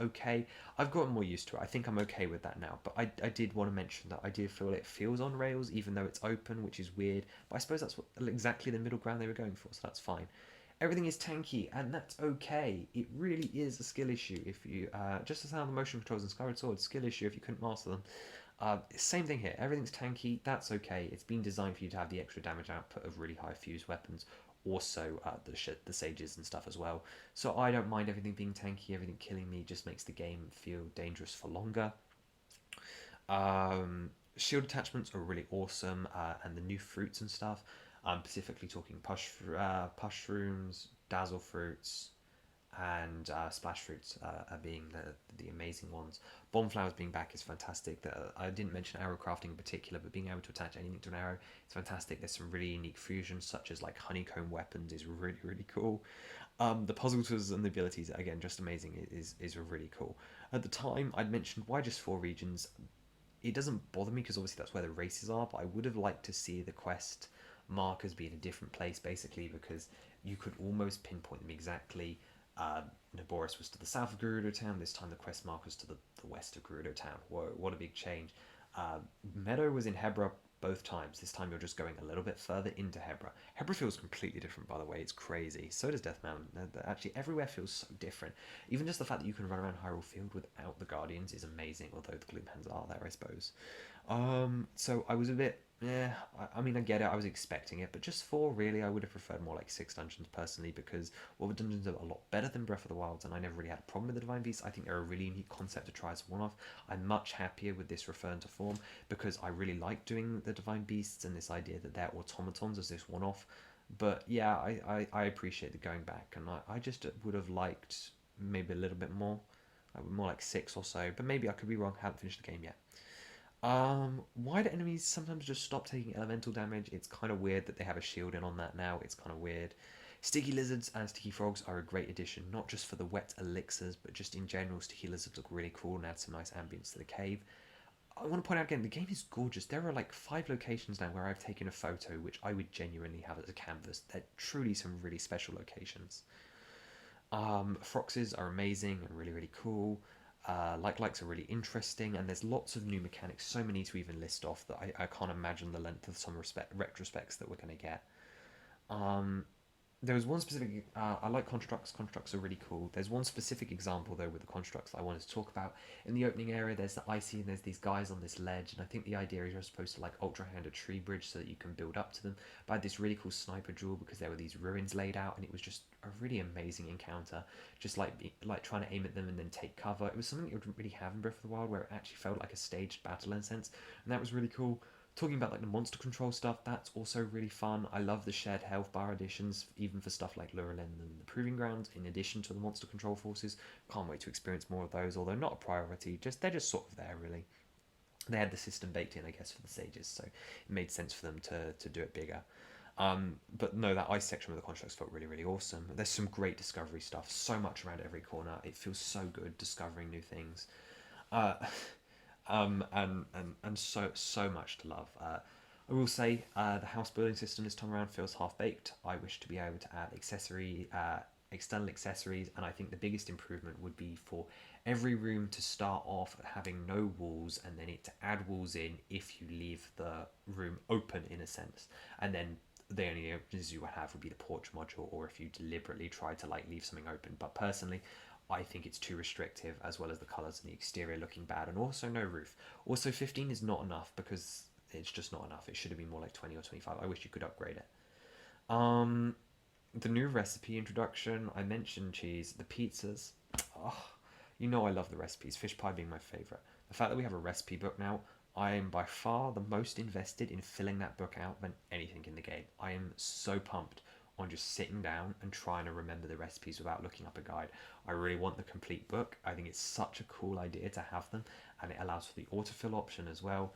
okay. I've gotten more used to it. I think I'm okay with that now. But I did want to mention that I do feel it feels on rails, even though it's open, which is weird. But I suppose that's what, exactly the middle ground they were going for, so that's fine. Everything is tanky, and that's okay. It really is a skill issue if you just as how the motion controls in Skyward Sword, skill issue if you couldn't master them. Same thing here. Everything's tanky. That's okay. It's been designed for you to have the extra damage output of really high fuse weapons. Also, the sages and stuff as well. So I don't mind everything being tanky. Everything killing me just makes the game feel dangerous for longer. Shield attachments are really awesome, and the new fruits and stuff. I'm specifically talking push shrooms, dazzle fruits, and splash fruits are being the amazing ones. Bomb flowers being back is fantastic. I didn't mention arrow crafting in particular, but being able to attach anything to an arrow is fantastic. There's some really unique fusions, such as like honeycomb weapons, is really really cool. The puzzle tools and the abilities, again, just amazing. Is really cool. At the time, I'd mentioned why just 4 regions. It doesn't bother me because obviously that's where the races are, but I would have liked to see the quest markers be in a different place, basically, because you could almost pinpoint them exactly. Naboris was to the south of Gerudo Town. This time the quest mark was to the west of Gerudo Town. Whoa, what a big change. Meadow was in Hebra both times. This time you're just going a little bit further into Hebra. Hebra feels completely different, by the way. It's crazy. So does Death Mountain. Actually, everywhere feels so different. Even just the fact that you can run around Hyrule Field without the Guardians is amazing, although the Gloomhands are there, I suppose. So I was a bit, yeah, I mean, I get it, I was expecting it, but just 4, really, I would have preferred more like 6 dungeons personally, because, well, the dungeons are a lot better than Breath of the Wild, and I never really had a problem with the Divine Beasts. I think they're a really neat concept to try as a one-off. I'm much happier with this return to form, because I really like doing the Divine Beasts and this idea that they're automatons as this one-off. But yeah, I appreciate the going back, and I just would have liked maybe a little bit more like 6 or so, but maybe I could be wrong, haven't finished the game yet. Why do enemies sometimes just stop taking elemental damage? It's kind of weird that they have a shield in on that now. It's kind of weird. Sticky lizards and sticky frogs are a great addition, not just for the wet elixirs, but just in general. Sticky lizards look really cool and add some nice ambience to the cave. I want to point out again, the game is gorgeous. There are like 5 locations now where I've taken a photo, which I would genuinely have as a canvas. They're truly some really special locations. Froxes are amazing and really, really cool. Likes are really interesting, and there's lots of new mechanics, so many to even list off that I can't imagine the length of some retrospects that we're going to get. Um, there was one specific. I like constructs. Constructs are really cool. There's one specific example though with the constructs that I wanted to talk about. In the opening area, there's the icy and there's these guys on this ledge, and I think the idea is you're supposed to like ultra hand a tree bridge so that you can build up to them. But I had this really cool sniper duel because there were these ruins laid out, and it was just a really amazing encounter. Just like trying to aim at them and then take cover. It was something you wouldn't really have in Breath of the Wild, where it actually felt like a staged battle in a sense, and that was really cool. Talking about like the monster control stuff, that's also really fun. I love the shared health bar additions, even for stuff like Lurelin and the Proving Grounds, in addition to the monster control forces. Can't wait to experience more of those, although not a priority. Just they're just sort of there, really. They had the system baked in, I guess, for the sages, so it made sense for them to do it bigger. But no, that ice section with the constructs felt really, really awesome. There's some great discovery stuff, so much around every corner. It feels so good discovering new things. Uh, and so much to love. I will say the house building system this time around feels half baked. I wish to be able to add external accessories, and I think the biggest improvement would be for every room to start off having no walls, and then it to add walls in if you leave the room open in a sense, and then the only options you would have would be the porch module, or if you deliberately try to like leave something open. But personally, I think it's too restrictive, as well as the colours and the exterior looking bad, and also no roof. Also, 15 is not enough because it's just not enough. It should have been more like 20 or 25. I wish you could upgrade it. Um, the new recipe introduction, I mentioned cheese, the pizzas. Oh, you know I love the recipes, fish pie being my favourite. The fact that we have a recipe book now, I am by far the most invested in filling that book out than anything in the game. I am so pumped on just sitting down and trying to remember the recipes without looking up a guide. I really want the complete book. I think it's such a cool idea to have them, and it allows for the autofill option as well.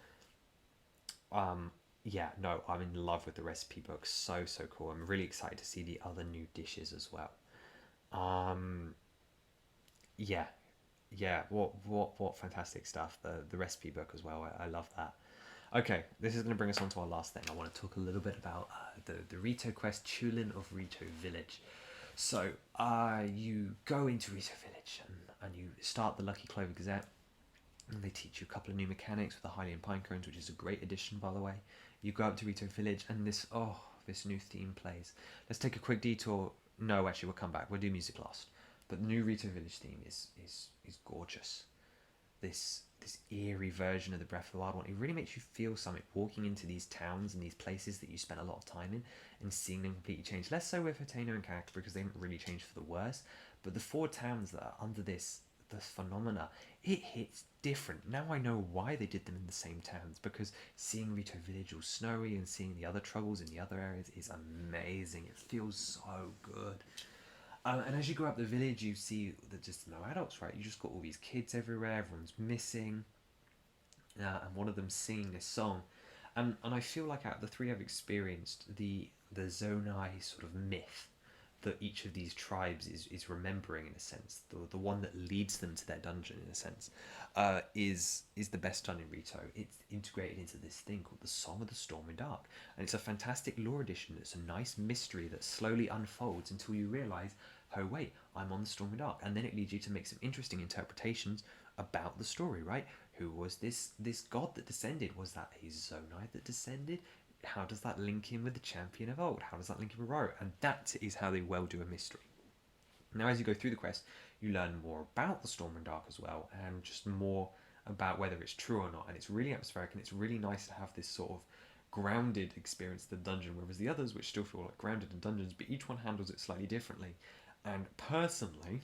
Um, yeah, no, I'm in love with the recipe book. So cool. I'm really excited to see the other new dishes as well. Um, yeah, yeah. What fantastic stuff. The recipe book as well. I love that. Okay, this is going to bring us on to our last thing. I want to talk a little bit about the Rito quest, Chulin of Rito Village. So, you go into Rito Village and you start the Lucky Clover Gazette, and they teach you a couple of new mechanics with the Hylian Pine Cones, which is a great addition, by the way. You go up to Rito Village, and this new theme plays. Let's take a quick detour. No, actually, we'll come back. We'll do music last. But the new Rito Village theme is gorgeous. This eerie version of the Breath of the Wild one. It really makes you feel something walking into these towns and these places that you spent a lot of time in and seeing them completely change. Less so with Hateno and Karak because they haven't really changed for the worse, but the four towns that are under the phenomena, it hits different. Now I know why they did them in the same towns, because seeing Rito Village all snowy and seeing the other troubles in the other areas is amazing. It feels so good. And as you go up the village, you see that just no adults, right? You just got all these kids everywhere. Everyone's missing, and one of them singing this song. And I feel like out of the three I've experienced, the Zonai sort of myth that each of these tribes is remembering in a sense, the one that leads them to their dungeon in a sense, is the best done in Rito. It's integrated into this thing called the Song of the Storm and Dark, and it's a fantastic lore addition. It's a nice mystery that slowly unfolds until you realise, oh wait, I'm on the Storm and Dark, and then it leads you to make some interesting interpretations about the story, right? Who was this god that descended? Was that a Zonai that descended? How does that link in with the champion of old? How does that link in with Roro? And that is how they well do a mystery. Now, as you go through the quest, you learn more about the Storm and Dark as well, and just more about whether it's true or not. And it's really atmospheric, and it's really nice to have this sort of grounded experience of the dungeon, whereas the others, which still feel like grounded in dungeons, but each one handles it slightly differently. And personally,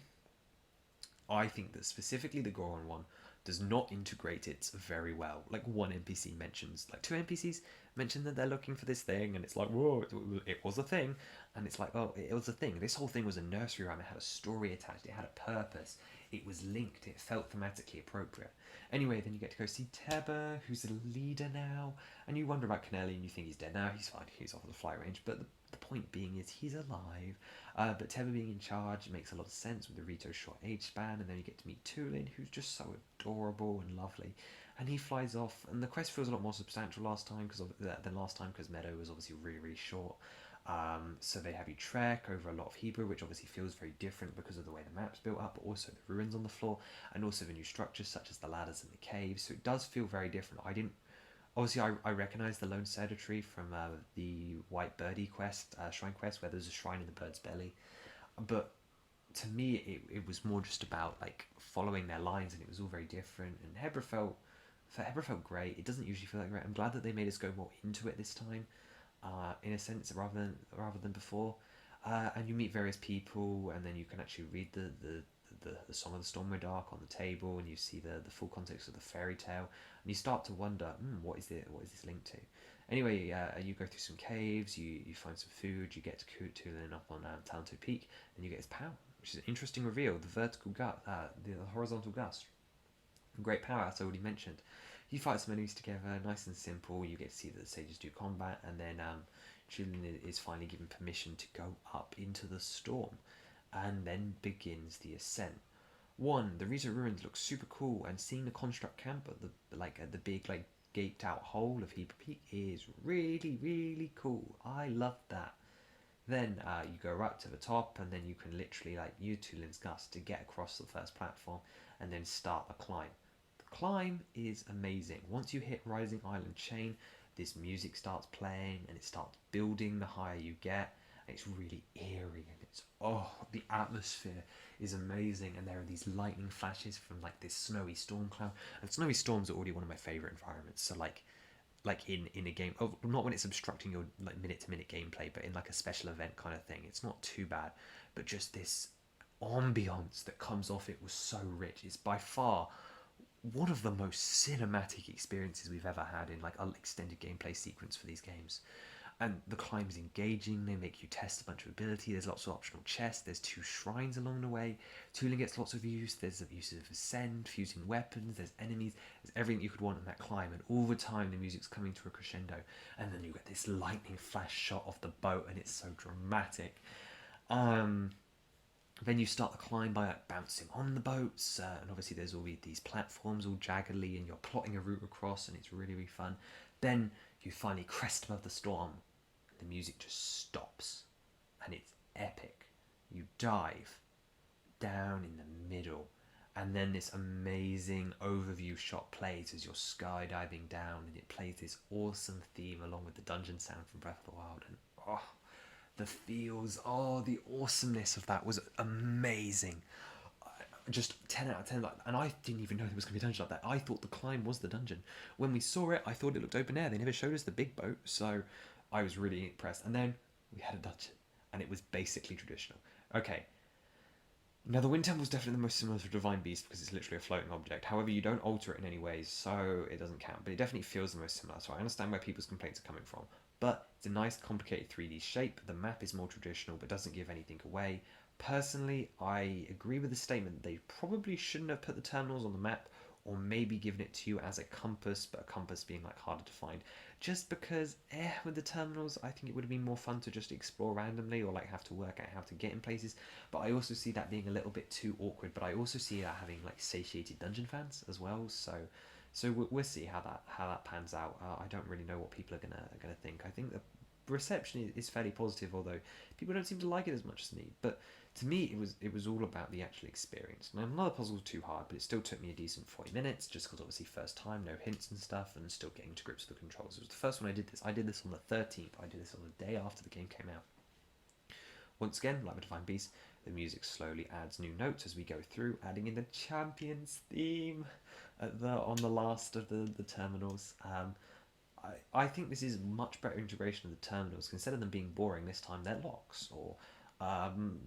I think that specifically the Goron one does not integrate it very well. Like one NPC mentions, like two NPCs mention that they're looking for this thing, and it's like, whoa, it was a thing, and it's like, oh, it was a thing. This whole thing was a nursery rhyme. It had a story attached. It had a purpose. It was linked. It felt thematically appropriate. Anyway, then you get to go see Teba, who's a leader now, and you wonder about Canelli, and you think he's dead now. He's fine. He's off the flight range, but the point being is he's alive. But Teba being in charge makes a lot of sense with the Rito short age span, and then you get to meet Tulin, who's just so adorable and lovely, and he flies off. And the quest feels a lot more substantial than last time because Meadow was obviously really short. So they have you trek over a lot of Hebrew, which obviously feels very different because of the way the map's built up, but also the ruins on the floor, and also the new structures such as the ladders and the caves. So it does feel very different. I recognise the Lone Cedar Tree from the White Birdie quest, shrine quest, where there's a shrine in the bird's belly. But to me, it was more just about like following their lines, and it was all very different. And Hebra felt great. It doesn't usually feel like great. I'm glad that they made us go more into it this time, in a sense, rather than before. And you meet various people, and then you can actually read the Song of the Stormwind arc on the table, and you see the full context of the fairy tale, and you start to wonder, what is this linked to? Anyway, you go through some caves, you find some food, you get to Tulin up on Talented Peak, and you get his power, which is an interesting reveal. The vertical gut, the horizontal gust, great power, as I already mentioned. You fight some enemies together, nice and simple. You get to see that the sages do combat, and then Tulin is finally given permission to go up into the storm, and then begins the ascent. One, the Riza ruins look super cool, and seeing the construct camp at the big gaped out hole of Heber Peak is really, really cool. I love that. Then you go right to the top, and then you can literally use Tulin's Gust to get across the first platform, and then start the climb. The climb is amazing. Once you hit Rising Island Chain, this music starts playing, and it starts building the higher you get. And it's really eerie, and the atmosphere is amazing, and there are these lightning flashes from this snowy storm cloud. And snowy storms are already one of my favorite environments. So in a game, not when it's obstructing your minute to minute gameplay, but in a special event kind of thing, it's not too bad. But just this ambiance that comes off it was so rich. It's by far one of the most cinematic experiences we've ever had in an extended gameplay sequence for these games. And the climb is engaging. They make you test a bunch of ability. There's lots of optional chests. There's 2 shrines along the way. Tulin gets lots of use. There's the uses of ascend, fusing weapons. There's enemies. There's everything you could want in that climb. And all the time the music's coming to a crescendo. And then you get this lightning flash shot of the boat, and it's so dramatic. Then you start the climb by bouncing on the boats, and obviously there's all these platforms all jaggedly, and you're plotting a route across, and it's really, really fun. Then you finally crest above the storm, and the music just stops, and it's epic. You dive down in the middle, and then this amazing overview shot plays as you're skydiving down, and it plays this awesome theme along with the dungeon sound from Breath of the Wild, and the feels, the awesomeness of that was amazing. Just 10 out of 10, and I didn't even know there was going to be a dungeon like that. I thought the climb was the dungeon. When we saw it, I thought it looked open air. They never showed us the big boat, so I was really impressed. And then we had a dungeon, and it was basically traditional. Okay, now the Wind Temple is definitely the most similar to Divine Beast because it's literally a floating object. However, you don't alter it in any ways, so it doesn't count. But it definitely feels the most similar, so I understand where people's complaints are coming from. But it's a nice, complicated 3D shape. The map is more traditional, but doesn't give anything away. Personally, I agree with the statement that they probably shouldn't have put the terminals on the map, or maybe given it to you as a compass, but a compass being harder to find. Just because, with the terminals, I think it would have been more fun to just explore randomly, or have to work out how to get in places. But I also see that being a little bit too awkward. But I also see that having satiated dungeon fans as well. So we'll see how that pans out. I don't really know what people are gonna think. I think the reception is fairly positive, although people don't seem to like it as much as me. But to me, it was all about the actual experience. Now, none of the puzzles were too hard, but it still took me a decent 40 minutes, just because obviously first time, no hints and stuff, and still getting to grips with the controls. It was the first one I did this. I did this on the 13th. I did this on the day after the game came out. Once again, like with Divine Beast, the music slowly adds new notes as we go through, adding in the Champions theme on the last of the terminals. I think this is much better integration of the terminals. Instead of them being boring this time, they're locks or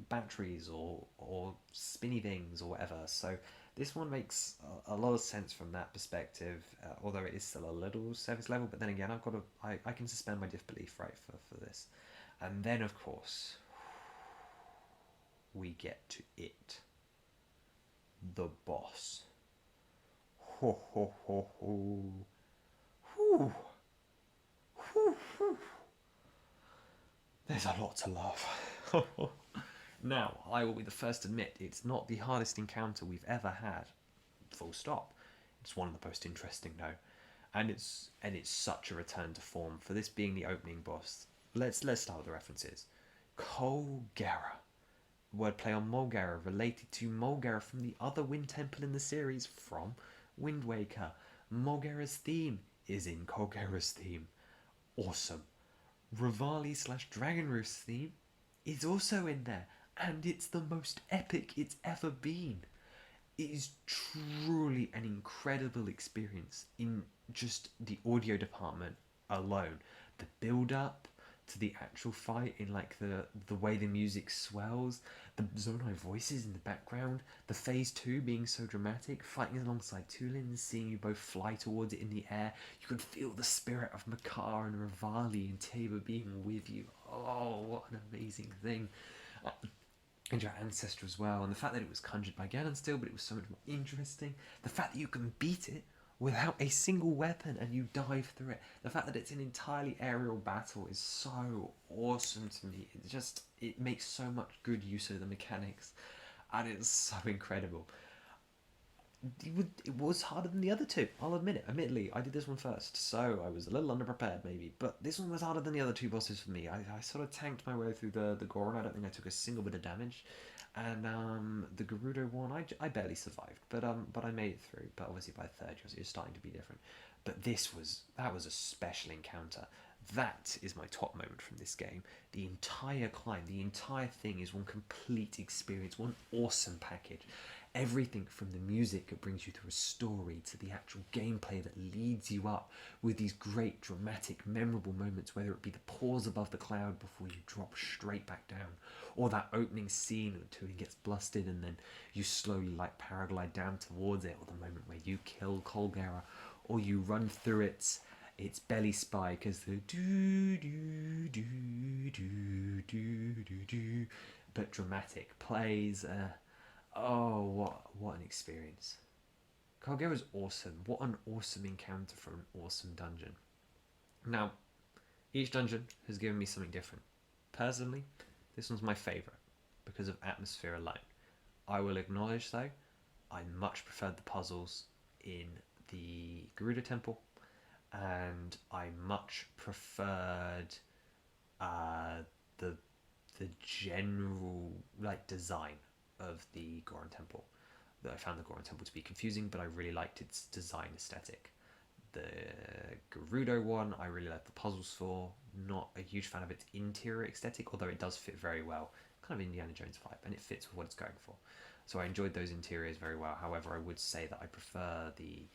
batteries or spinny things or whatever. So this one makes a lot of sense from that perspective, although it is still a little service level. But then again, I can suspend my disbelief for this. And then of course we get to it, the boss. Ho ho ho ho. Whew. Whew, whew. There's a lot to love. Now, I will be the first to admit it's not the hardest encounter we've ever had. Full stop. It's one of the most interesting though, and it's such a return to form for this being the opening boss. Let's start with the references. Colgera. Wordplay on Mulgara, related to Mulgara from the other Wind Temple in the series from Wind Waker. Mulgara's theme is in Colgera's theme. Awesome. Rivali/Dragon Roost's theme is also in there, and it's the most epic it's ever been. It is truly an incredible experience in just the audio department alone. The build-up, to the actual fight in like the way the music swells, the Zonai voices in the background, the phase two being so dramatic, fighting alongside Tulin, seeing you both fly towards it in the air. You can feel the spirit of Makar and Rivali and Tabor being with you. Oh, what an amazing thing. And your ancestor as well, and the fact that it was conjured by Ganon still, but it was so much more interesting. The fact that you can beat it without a single weapon and you dive through it. The fact that it's an entirely aerial battle is so awesome to me. It makes so much good use of the mechanics, and it's so incredible. It was harder than the other two. I'll admit it. Admittedly, I did this one first, so I was a little underprepared maybe. But this one was harder than the other two bosses for me. I sort of tanked my way through the Goron. I don't think I took a single bit of damage, and the Gerudo one, I barely survived, but I made it through. But obviously by third, you're starting to be different. But that was a special encounter. That is my top moment from this game. The entire climb, the entire thing is one complete experience, one awesome package. Everything from the music that brings you through a story to the actual gameplay that leads you up with these great, dramatic, memorable moments, whether it be the pause above the cloud before you drop straight back down, or that opening scene where Tony gets blasted and then you slowly like paraglide down towards it, or the moment where you kill Colgera, or you run through its belly spike as the do do do do do do do, but dramatic plays. Oh, what an experience! Colgera's awesome. What an awesome encounter for an awesome dungeon. Now, each dungeon has given me something different. Personally, this one's my favourite because of atmosphere alone. I will acknowledge though, I much preferred the puzzles in the Garuda Temple, and I much preferred uh, the the general like design of the Goron Temple. That I found the Goron Temple to be confusing, but I really liked its design aesthetic. The Gerudo one, I really like the puzzles for. Not a huge fan of its interior aesthetic, although it does fit very well. Kind of Indiana Jones vibe, and it fits with what it's going for. So I enjoyed those interiors very well. However, I would say that I prefer the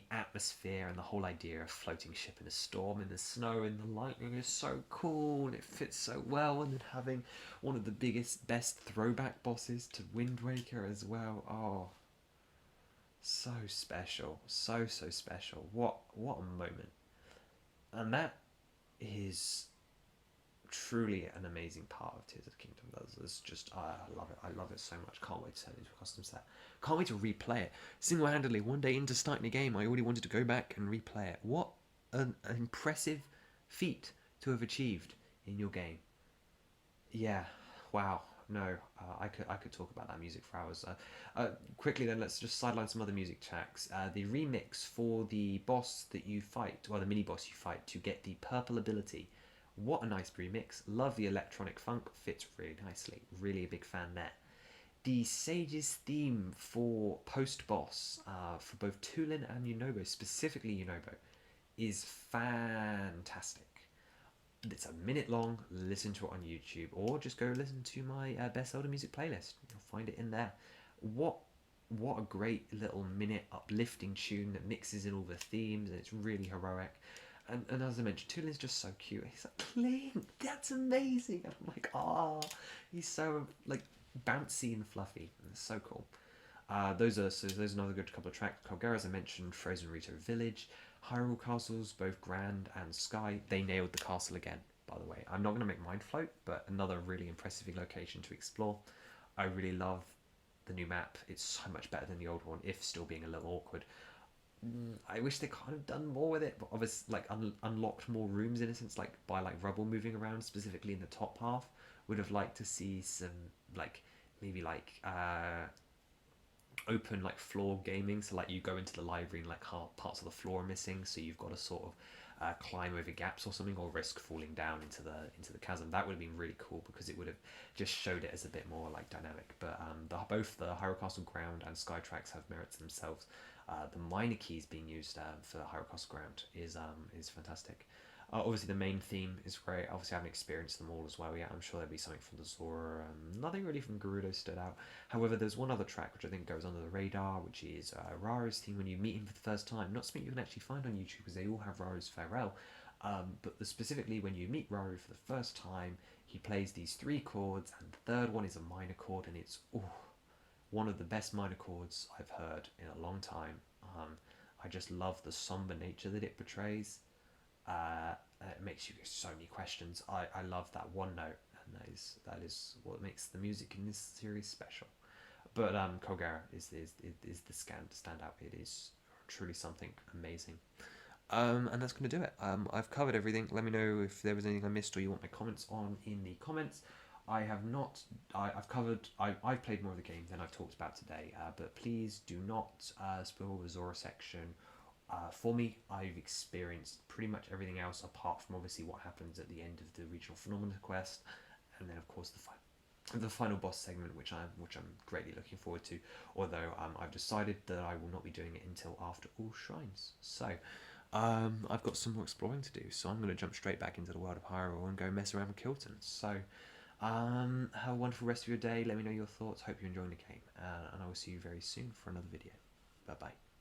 atmosphere and the whole idea of floating ship in a storm, in the snow, in the lightning is so cool and it fits so well. And then having one of the biggest, best throwback bosses to Wind Waker as well. Oh, so special, so special. What a moment! And that is truly an amazing part of Tears of the Kingdom. That's just I love it. I love it so much. Can't wait to turn it into a custom set. Can't wait to replay it single-handedly. One day into starting the game, I already wanted to go back and replay it. What an impressive feat to have achieved in your game. Yeah, wow. No, I could talk about that music for hours. Quickly then, let's just sideline some other music tracks. The remix for the boss that you fight, well, the mini boss you fight to get the purple ability. What a nice remix. Love the electronic funk. Fits really nicely. Really a big fan there. The Sage's theme for post boss for both Tulin and Yunobo, specifically Yunobo, is fantastic. It's a minute long. Listen to it on YouTube, or just go listen to my Best Older Music playlist. You'll find it in there. What what a great little minute uplifting tune that mixes in all the themes, and it's really heroic. And as I mentioned, Tulin's just so cute. He's like, Clink, that's amazing. And I'm like, oh, he's so like bouncy and fluffy. And it's so cool. Those are another good couple of tracks. Colgera, as I mentioned, Frozen Rito Village, Hyrule Castles, both Grand and Sky. They nailed the castle again, by the way. I'm not going to make Mind Float, but another really impressive location to explore. I really love the new map. It's so much better than the old one, if still being a little awkward. I wish they kind of done more with it, but obviously like unlocked more rooms in a sense, like by like rubble moving around, specifically in the top half. Would have liked to see some like maybe like open like floor gaming, so like you go into the library and like parts of the floor are missing, so you've got to sort of climb over gaps or something, or risk falling down into the chasm. That would have been really cool because it would have just showed it as a bit more like dynamic. But both the Hyrule Castle Ground and Sky tracks have merits themselves. The minor keys being used for Hyrule Castle Ground is fantastic. Obviously, the main theme is great. Obviously, I haven't experienced them all as well yet. I'm sure there'll be something from the Zora. Nothing really from Gerudo stood out. However, there's one other track which I think goes under the radar, which is Raro's theme when you meet him for the first time. Not something you can actually find on YouTube because they all have Raro's Farewell. But specifically when you meet Rauru for the first time, he plays these three chords, and the third one is a minor chord, and it's one of the best minor chords I've heard in a long time. I just love the somber nature that it portrays. It makes you so many questions. I love that one note, and that is what makes the music in this series special. But Colgera is the standout. It is truly something amazing. And that's going to do it. I've covered everything. Let me know if there was anything I missed or you want my comments on in the comments. I have not. I've covered. I've played more of the game than I've talked about today. But please do not spoil the Zora section. For me, I've experienced pretty much everything else apart from obviously what happens at the end of the regional phenomena quest, and then of course the final boss segment, which I'm greatly looking forward to. Although I've decided that I will not be doing it until after all shrines. So I've got some more exploring to do. So I'm going to jump straight back into the world of Hyrule and go mess around with Kilton. So have a wonderful rest of your day. Let me know your thoughts. Hope you're enjoying the game, and I will see you very soon for another video. Bye bye.